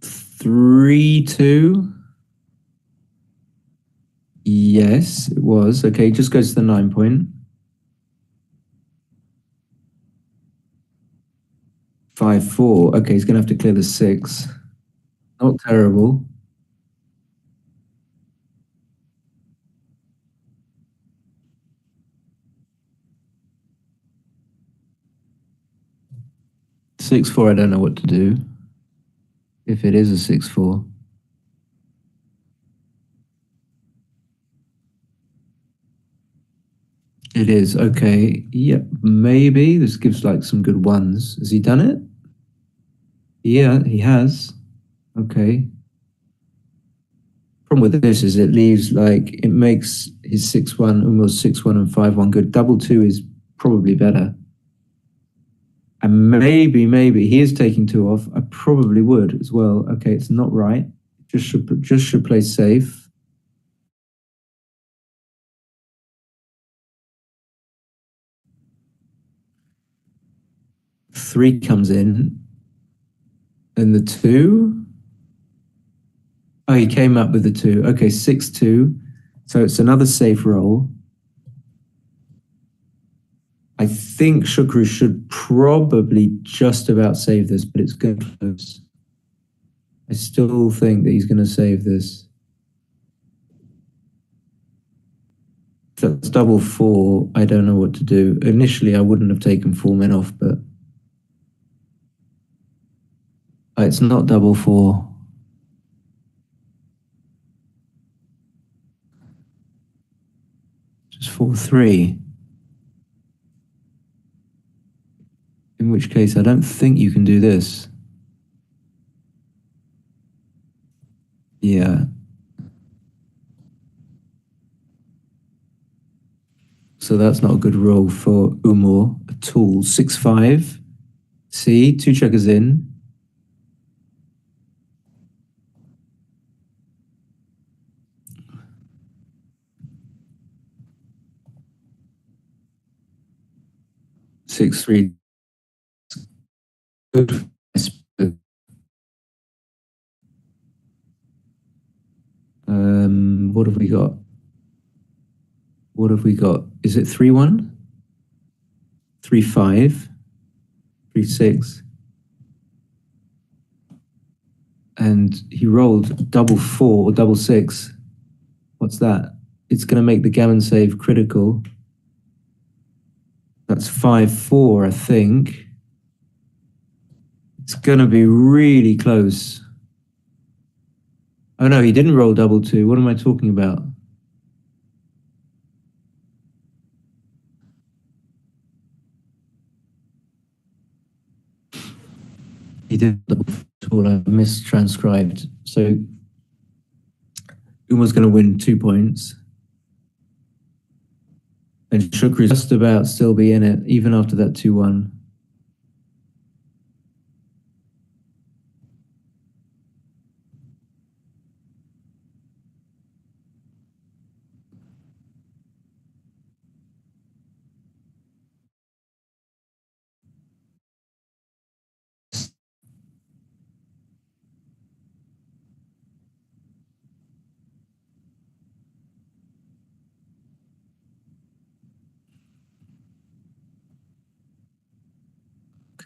Three, 2. Yes, it was. Okay, just goes to the 9-point. 5-4. Okay, he's going to have to clear the 6. Not terrible. Six four. I don't know what to do. If it is a 6-4. It is. Okay. Yep. Maybe this gives like some good ones. Has he done it? Yeah, he has. Okay. Problem with this is it leaves like it makes his 6-1 almost 6-1 and 5-1 good. Double 2 is probably better. And maybe he is taking 2 off. I probably would as well. Okay, it's not right. Just should play safe. Three comes in, and the 2. Oh, he came up with the 2. Okay, 6-2. So it's another safe roll. I think Shukru should probably just about save this, but it's going to close. I still think that he's going to save this. If that's double four, I don't know what to do. Initially, I wouldn't have taken 4 men off, but it's not double four. Just 4-3. In which case, I don't think you can do this. Yeah. So that's not a good roll for Umar at all. 6-5. See, 2 checkers in. Six, 3. Good. What have we got? What have we got? Is it 3-1? 3-5? 3-6? And he rolled double 4 or double 6. What's that? It's going to make the gammon save critical. That's 5-4, I think. It's going to be really close. Oh no, he didn't roll double 2. What am I talking about? He did double 2. I mistranscribed. So Umar's going to win 2 points. And Shukru's just about still be in it, even after that 2-1.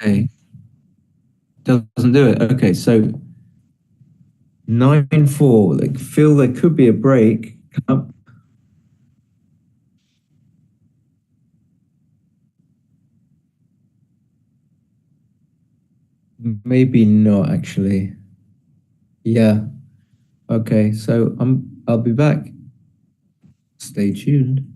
Okay. Doesn't do it. Okay, so 9-4. Like, feel there could be a break. Maybe not actually. Yeah. Okay, so I'll be back. Stay tuned.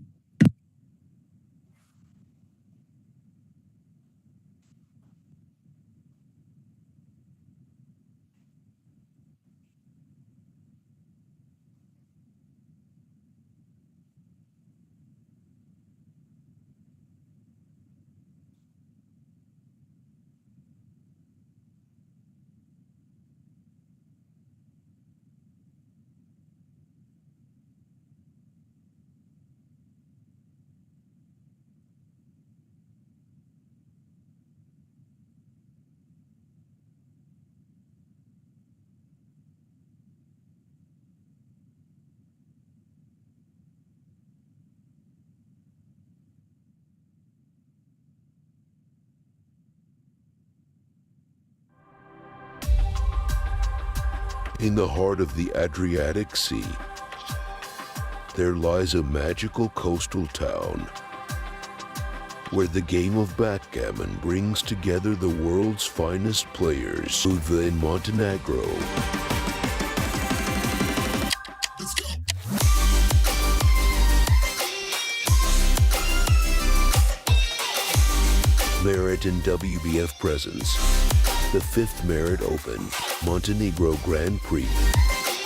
In the heart of the Adriatic Sea, there lies a magical coastal town where the game of backgammon brings together the world's finest players. Budva in Montenegro. Merit and WBF presents the 5th Merit Open Montenegro Grand Prix,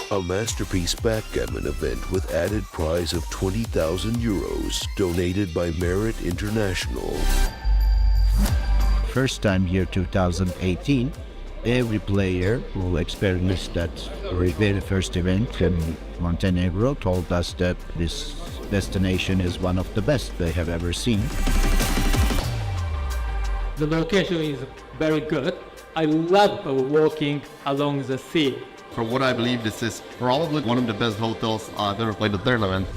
a masterpiece backgammon event with added prize of 20,000 euros donated by Merit International. First time year 2018, every player who experienced that very first event in Montenegro told us that this destination is one of the best they have ever seen. The location is very good. I love walking along the sea. For what I believe, this is probably one of the best hotels I've ever played at the tournament.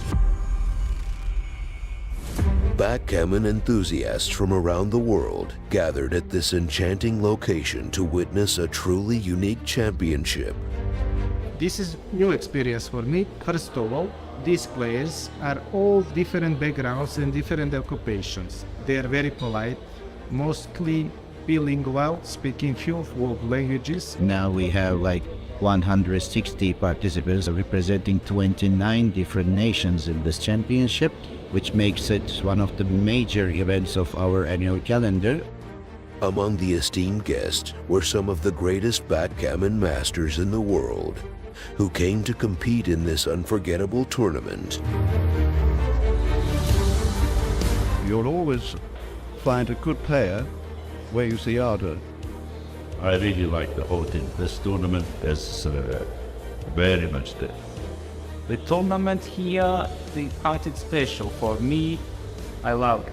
Backgammon enthusiasts from around the world gathered at this enchanting location to witness a truly unique championship. This is new experience for me. First of all, these players are all different backgrounds and different occupations. They are very polite, mostly bilingual, speaking few world languages. Now we have like 160 participants representing 29 different nations in this championship, which makes it one of the major events of our annual calendar. Among the esteemed guests were some of the greatest backgammon masters in the world, who came to compete in this unforgettable tournament. You'll always find a good player where you see harder. I really like the whole thing. This tournament is very much there. The tournament here, the part is special for me. I love it.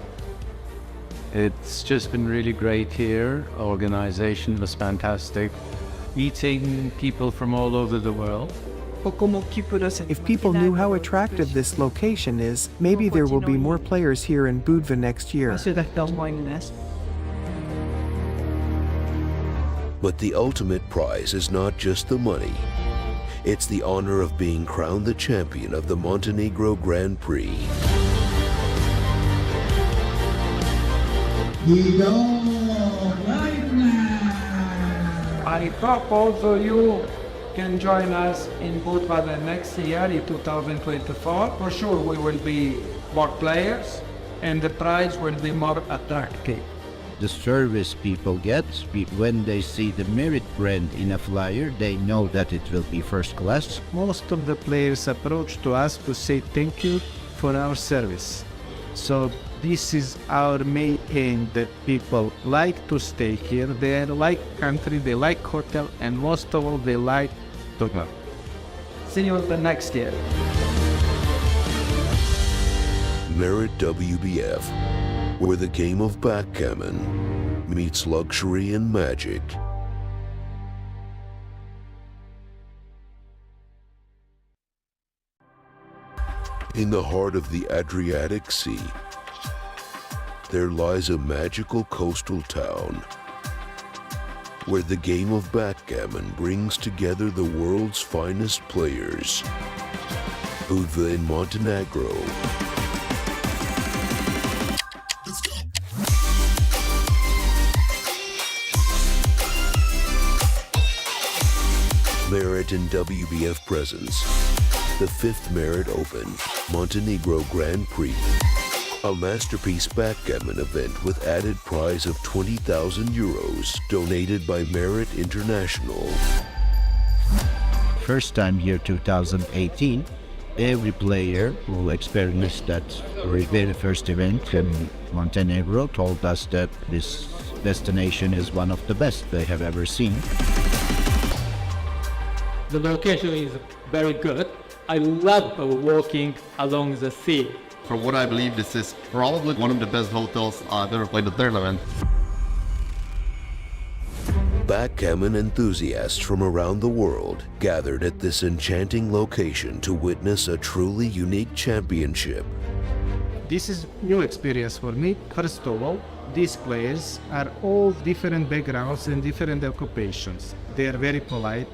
It's just been really great here. Organization was fantastic. Meeting people from all over the world. If people knew how attractive this location is, maybe there will be more players here in Budva next year. But the ultimate prize is not just the money. It's the honor of being crowned the champion of the Montenegro Grand Prix. I hope also you can join us in Budva the next year in 2024. For sure we will be more players and the prize will be more attractive. The service people get, when they see the Merit brand in a flyer, they know that it will be first class. Most of the players approach to us to say thank you for our service. So this is our main aim, that people like to stay here. They like country, they like hotel, and most of all they like to go. See you the next year. Merit WBF, where the game of backgammon meets luxury and magic. In the heart of the Adriatic Sea, there lies a magical coastal town where the game of backgammon brings together the world's finest players. Budva in Montenegro. Merit and WBF presents the 5th Merit Open Montenegro Grand Prix, a masterpiece backgammon event with added prize of 20,000 euros donated by Merit International. First time year 2018, every player who experienced that very first event in Montenegro told us that this destination is one of the best they have ever seen. The location is very good. I love walking along the sea. For what I believe, this is probably one of the best hotels I've ever played a tournament. Backgammon enthusiasts from around the world gathered at this enchanting location to witness a truly unique championship. This is new experience for me. First of all, these players are all different backgrounds and different occupations. They are very polite,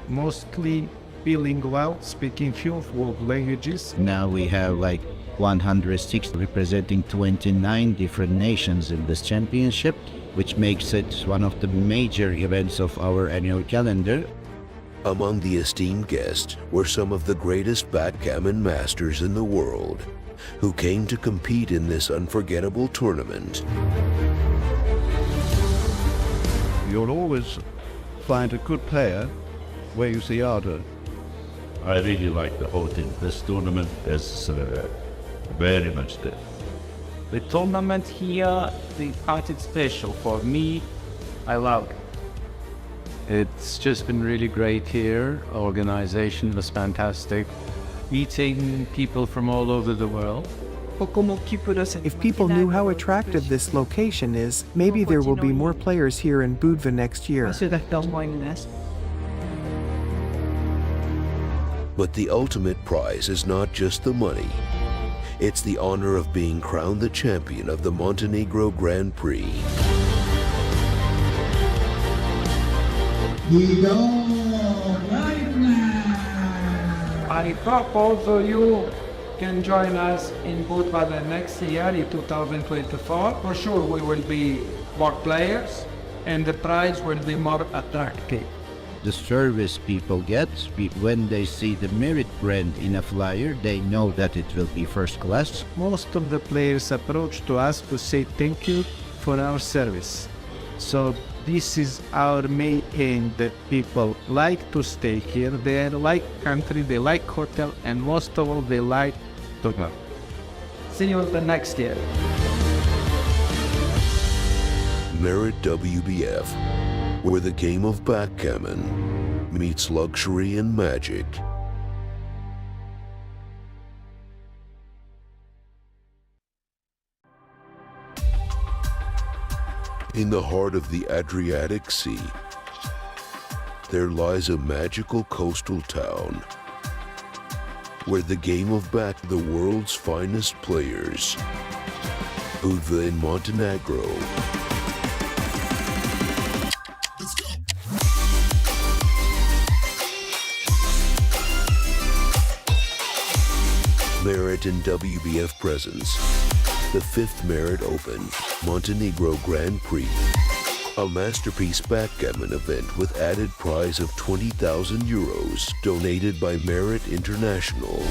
mostly bilingual, speaking few world languages. Now we have like 160 representing 29 different nations in this championship, which makes it one of the major events of our annual calendar. Among the esteemed guests were some of the greatest backgammon masters in the world, who came to compete in this unforgettable tournament. You'll always find a good player where you see harder. I really like the whole thing. This tournament is very much there. The tournament here, the part is special for me. I love it. It's just been really great here. Organization was fantastic. Meeting people from all over the world. If people knew how attractive this location is, maybe there will be more players here in Budva next year. But the ultimate prize is not just the money. It's the honor of being crowned the champion of the Montenegro Grand Prix. We go right now. I hope also you can join us in Budva the next year in 2024. For sure we will be more players and the prize will be more attractive. The service people get when they see the Merit brand in a flyer, they know that it will be first class. Most of the players approach to us to say thank you for our service. So this is our main aim, that people like to stay here. They like country, they like hotel, and most of all they like to go. See you the next year. Merit WBF, where the game of backgammon meets luxury and magic. In the heart of the Adriatic Sea, there lies a magical coastal town where the game of the world's finest players, Budva in Montenegro, Merit and WBF presents the 5th Merit Open Montenegro Grand Prix, a masterpiece backgammon event with added prize of 20,000 euros donated by Merit International.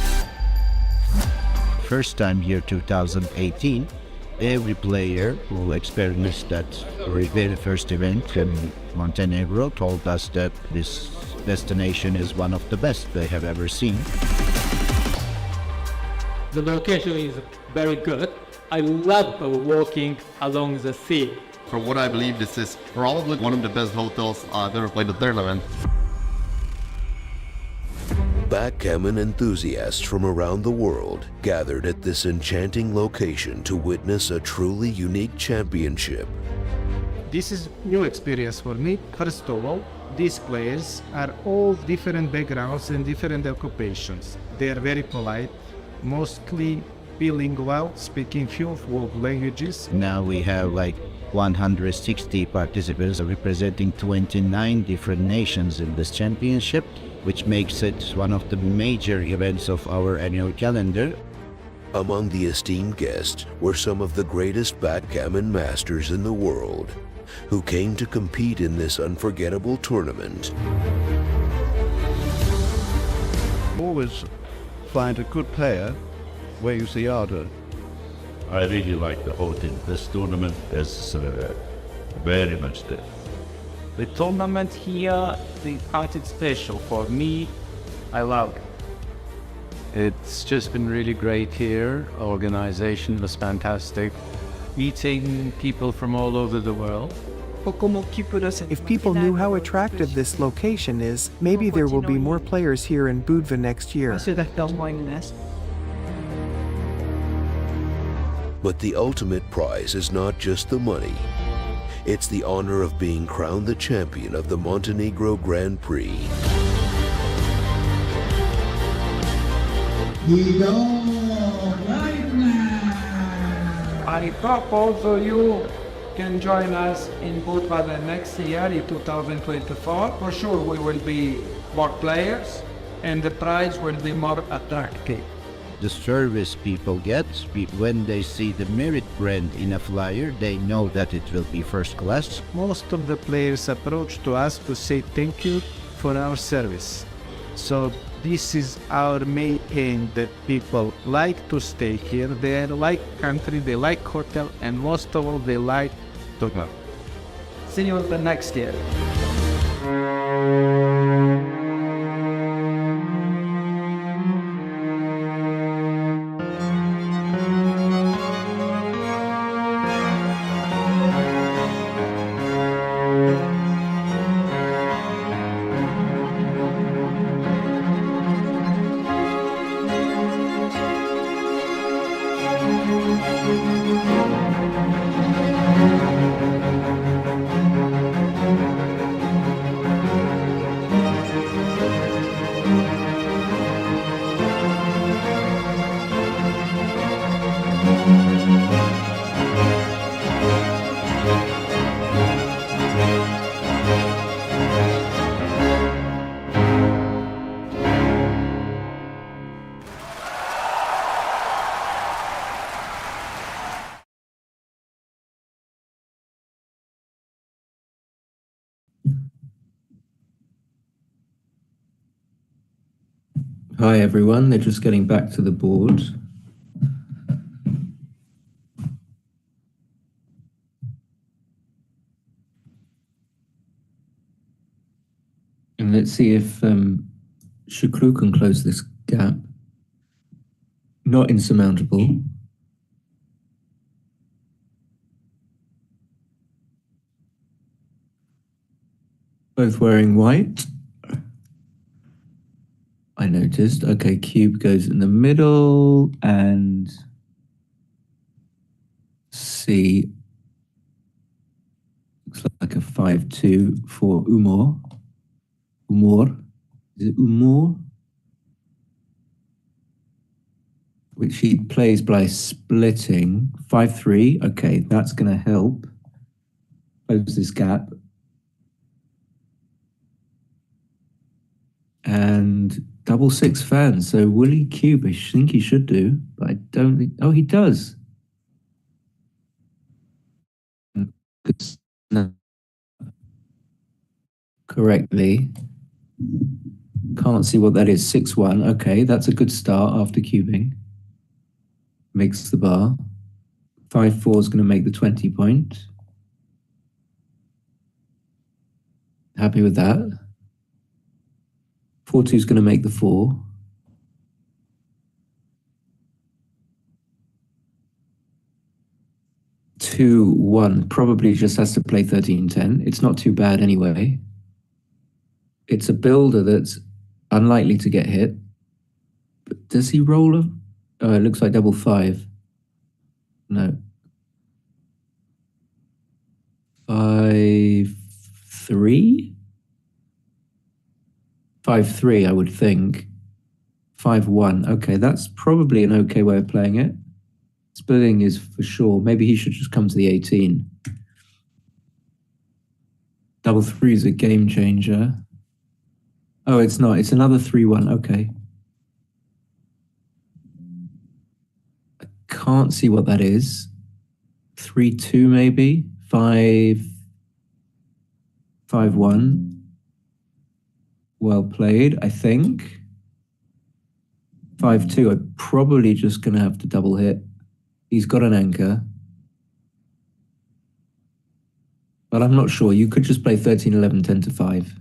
First time year 2018, every player who experienced that very first event in Montenegro told us that this destination is one of the best they have ever seen. The location is very good. I love walking along the sea. For what I believe, this is probably one of the best hotels I've ever played at tournament. Backgammon enthusiasts from around the world gathered at this enchanting location to witness a truly unique championship. This is new experience for me. First of all, these players are all different backgrounds and different occupations. They are very polite, mostly bilingual, speaking few languages. Now we have like 160 participants representing 29 different nations in this championship, which makes it one of the major events of our annual calendar. Among the esteemed guests were some of the greatest backgammon masters in the world, who came to compete in this unforgettable tournament. Always find a good player where you see harder. I really like the whole thing. This tournament is very much there. The tournament here, they part it special for me. I love it. It's just been really great here. Organization was fantastic. Meeting people from all over the world. If people knew how attractive this location is, maybe there will be more players here in Budva next year. But the ultimate prize is not just the money. It's the honor of being crowned the champion of the Montenegro Grand Prix. We go right now. I hope also you can join us in Budva the next year in 2024. For sure we will be more players and the prize will be more attractive. The service people get when they see the Merit brand in a flyer, they know that it will be first class. Most of the players approach to us to say thank you for our service. So this is our main aim, that people like to stay here. They like country, they like hotel, and most of all they like to go. See you the next year. Hi everyone, they're just getting back to the board. And let's see if Shukru can close this gap. Not insurmountable. Both wearing white. I noticed. Okay, cube goes in the middle and C. Looks like a 5-2 for Umor. Is it Umor? Which he plays by splitting. 5-3. Okay, that's going to help close this gap. And double six fans. So will he cube? I think he should do, but I don't think. Oh, he does. No. Correctly. Can't see what that is. 6-1. Okay, that's a good start after cubing. Makes the bar. 5-4 is going to make the 20 point. Happy with that. 4-2 is going to make the 4. Two, 1, probably just has to play 13-10. It's not too bad anyway. It's a builder that's unlikely to get hit. But does he roll a... Oh, it looks like double 5. No. 5-3? 5-3, I would think. 5-1. Okay, that's probably an okay way of playing it. Splitting is for sure. Maybe he should just come to the 18. Double 3 is a game changer. Oh, it's not. It's another 3-1. Okay. I can't see what that is. 3-2 maybe. 5-1. Well played, I think. 5-2. I'm probably just going to have to double hit. He's got an anchor. But I'm not sure. You could just play 13-11, 10-5.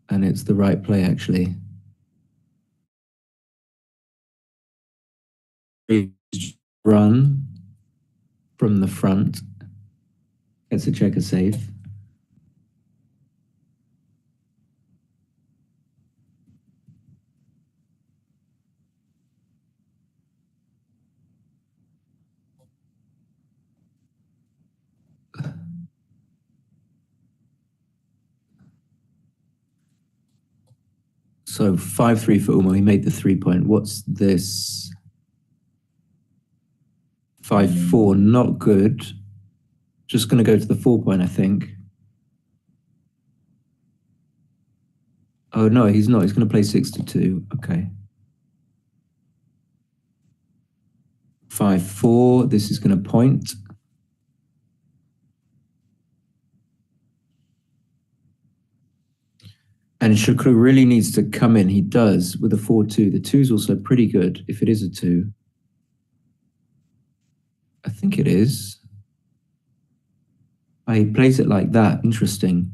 And it's the right play, actually. Run from the front. Gets a checker safe. So 5-3 for Umo. He made the 3 point. What's this? 5-4, not good. Just going to go to the 4 point, I think. Oh, no, he's not. He's going to play 6-2. Okay. 5-4. This is going to point. And Shukru really needs to come in. He does with a 4-2. The 2 is also pretty good if it is a 2. I think it is. Oh, he plays it like that. Interesting.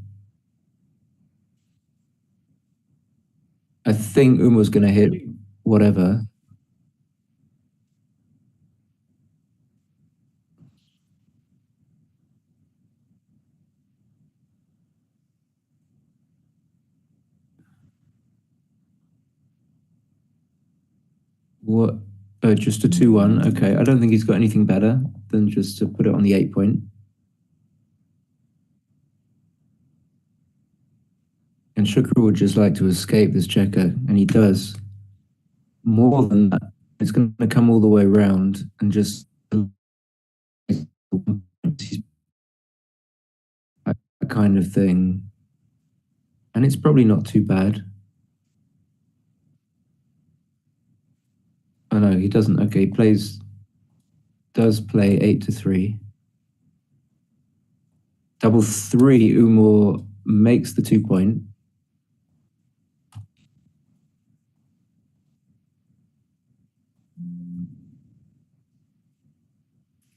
I think Umo's going to hit whatever. What? Just a 2-1. Okay, I don't think he's got anything better than just to put it on the 8 point. And Shukru would just like to escape this checker, and he does. More than that, it's going to come all the way around and just that kind of thing. And it's probably not too bad. Oh no, he doesn't. Okay, he does play 8-3. Double 3, Umor makes the 2 point.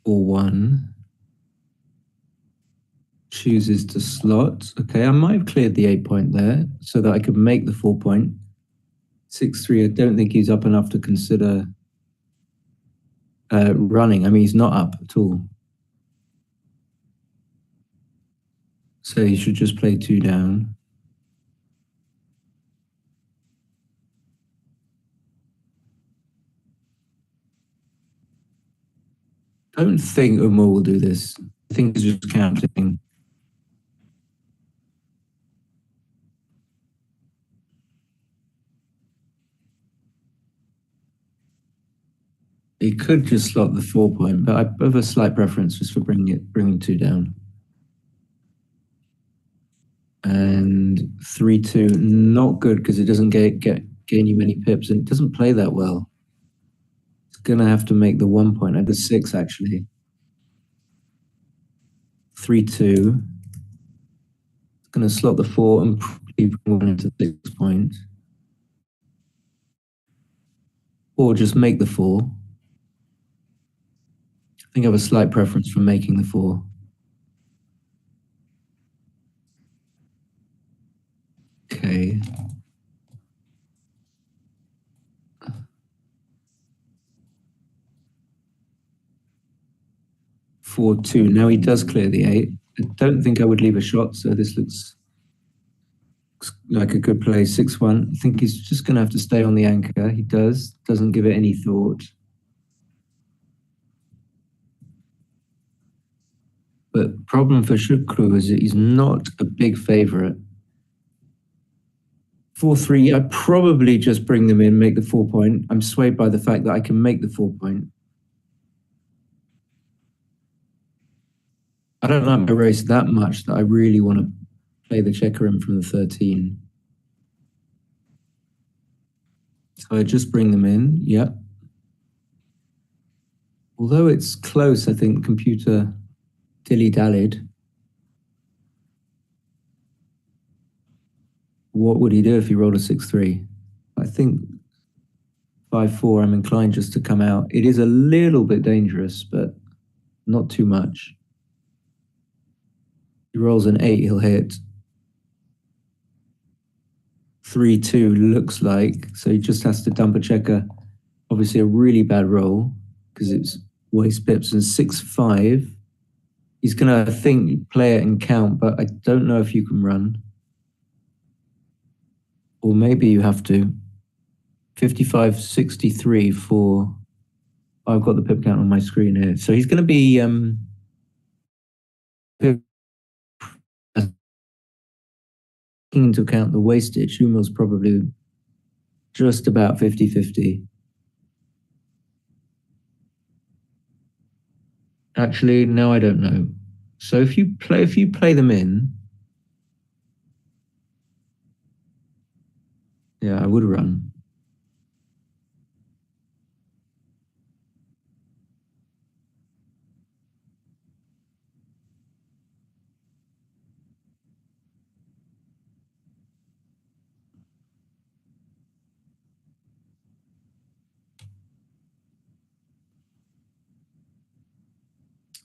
4-1. Chooses to slot. Okay, I might have cleared the 8-point there so that I could make the 4-point. 6-3, I don't think he's up enough to consider running. I mean, he's not up at all. So he should just play 2 down. I don't think Umar will do this. I think he's just counting. He could just slot the 4-point, but I have a slight preference just for bringing 2 down. And 3-2, not good because it doesn't gain you many pips, and it doesn't play that well. It's gonna have to make the 1-point at the 6 actually. 3-2. It's gonna slot the 4 and probably bring 1 into 6-point, or just make the 4. I think I have a slight preference for making the 4. Okay. Four, 2. Now he does clear the 8. I don't think I would leave a shot, so this looks like a good play. 6-1. I think he's just going to have to stay on the anchor. He doesn't give it any thought. But problem for Shukru is that he's not a big favorite. 4-3, I probably just bring them in, make the 4-point. I'm swayed by the fact that I can make the 4-point. I don't like my race that much that I really want to play the checker in from the 13. So I just bring them in, yep. Although it's close, I think computer dilly-dallied. What would he do if he rolled a 6-3? I think 5-4, I'm inclined just to come out. It is a little bit dangerous, but not too much. He rolls an 8, he'll hit. 3-2 looks like, so he just has to dump a checker. Obviously a really bad roll, because it's waste pips. And 6-5, he's gonna, I think, play it and count, but I don't know if you can run. Or maybe you have to. 55-63 for, I've got the pip count on my screen here. So he's gonna be, taking into account the wastage, Umar's probably just about 50-50. Actually, no, I don't know. So if you play them in, yeah, I would run.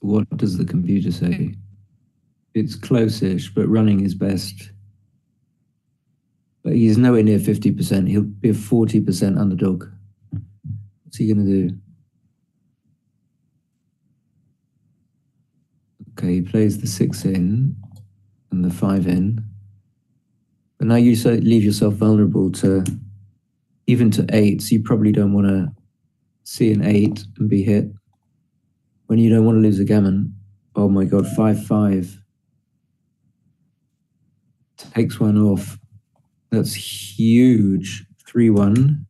What does the computer say? It's close-ish, but running is best. But he's nowhere near 50%. He'll be a 40% underdog. What's he going to do? Okay, he plays the 6 in and the 5 in. But now you leave yourself vulnerable to even to 8, so you probably don't want to see an 8 and be hit. When you don't want to lose a gammon. Oh my God, 5-5. Takes one off. That's huge. 3-1.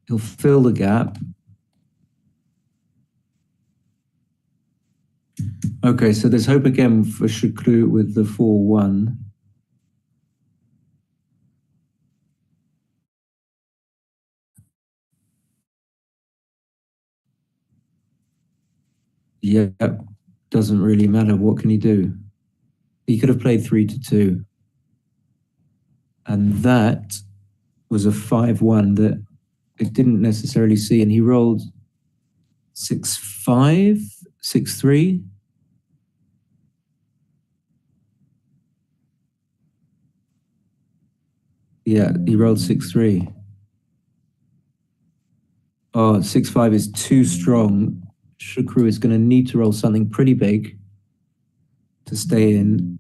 He'll fill the gap. Okay, so there's hope again for Shukru with the 4-1. Yeah, doesn't really matter. What can he do? He could have played 3-2. And that was a 5-1 that it didn't necessarily see. And he rolled 6-5, 6-3. Yeah, he rolled 6-3. Oh, 6-5 is too strong. Shukru is going to need to roll something pretty big to stay in.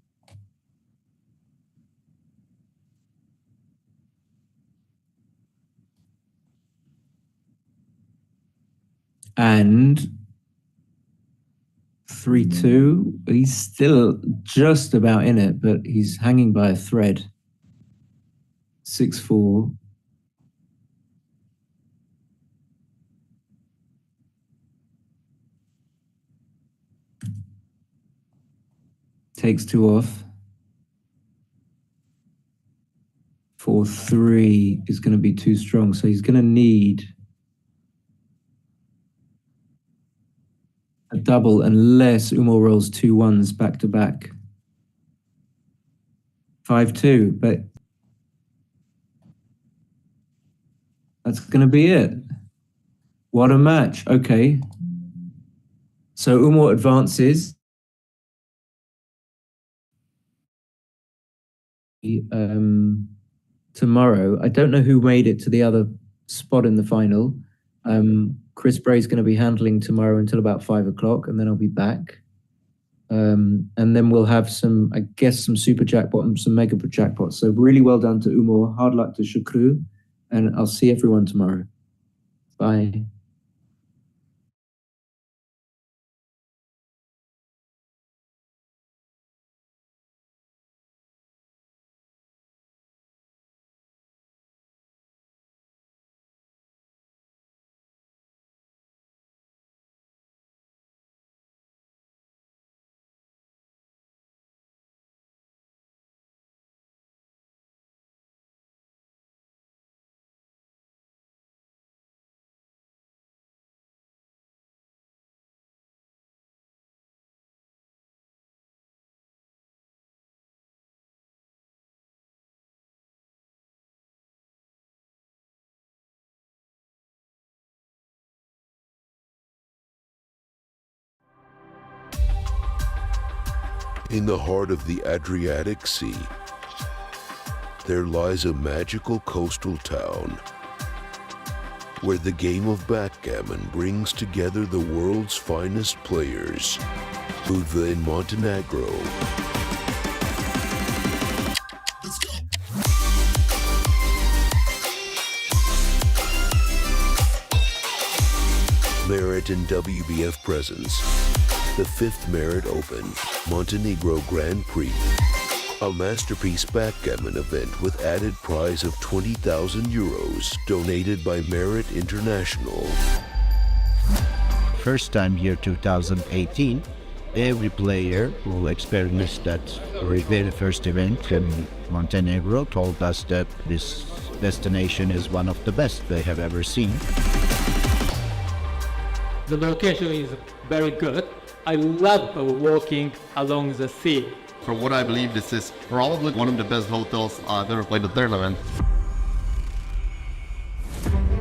And 3-2, he's still just about in it, but he's hanging by a thread. 6-4. Takes 2 off. 4-3 is going to be too strong, so he's going to need a double unless Umar rolls 2 1s back to back. 5-2, but that's going to be it. What a match. Okay. So Umar advances. Tomorrow. I don't know who made it to the other spot in the final. Chris Bray's going to be handling tomorrow until about 5 o'clock, and then I'll be back. And then we'll have some, I guess, some super jackpot and some mega jackpots. So really well done to Umar. Hard luck to Shukru. And I'll see everyone tomorrow. Bye. In the heart of the Adriatic Sea, there lies a magical coastal town where the game of backgammon brings together the world's finest players. Budva in Montenegro. Merit and WBF presence. The 5th Merit Open, Montenegro Grand Prix. A masterpiece backgammon event with added prize of 20,000 euros, donated by Merit International. First time year 2018, every player who experienced that very first event in Montenegro told us that this destination is one of the best they have ever seen. The location is very good. I love walking along the sea. For what I believe, this is probably one of the best hotels I've ever played at tournament.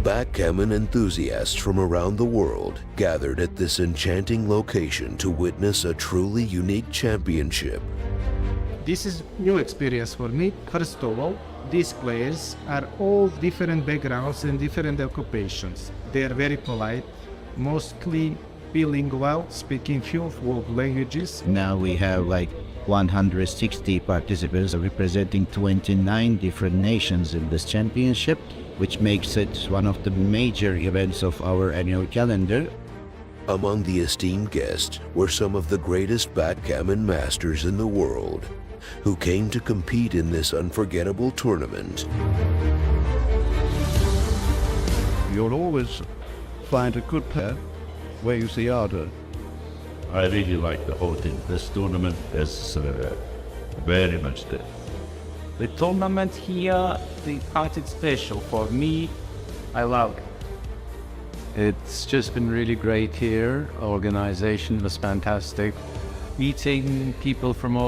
Backgammon enthusiasts from around the world gathered at this enchanting location to witness a truly unique championship. This is new experience for me. First of all, these players are all different backgrounds and different occupations. They are very polite, mostly bilingual, speaking few world languages. Now we have like 160 participants representing 29 different nations in this championship, which makes it one of the major events of our annual calendar. Among the esteemed guests were some of the greatest backgammon masters in the world, who came to compete in this unforgettable tournament. You'll always find a good player where you see harder. I really like the whole thing. This tournament is very much there. The tournament here, they cut it special for me. I love it. It's just been really great here. Organization was fantastic. Meeting people from all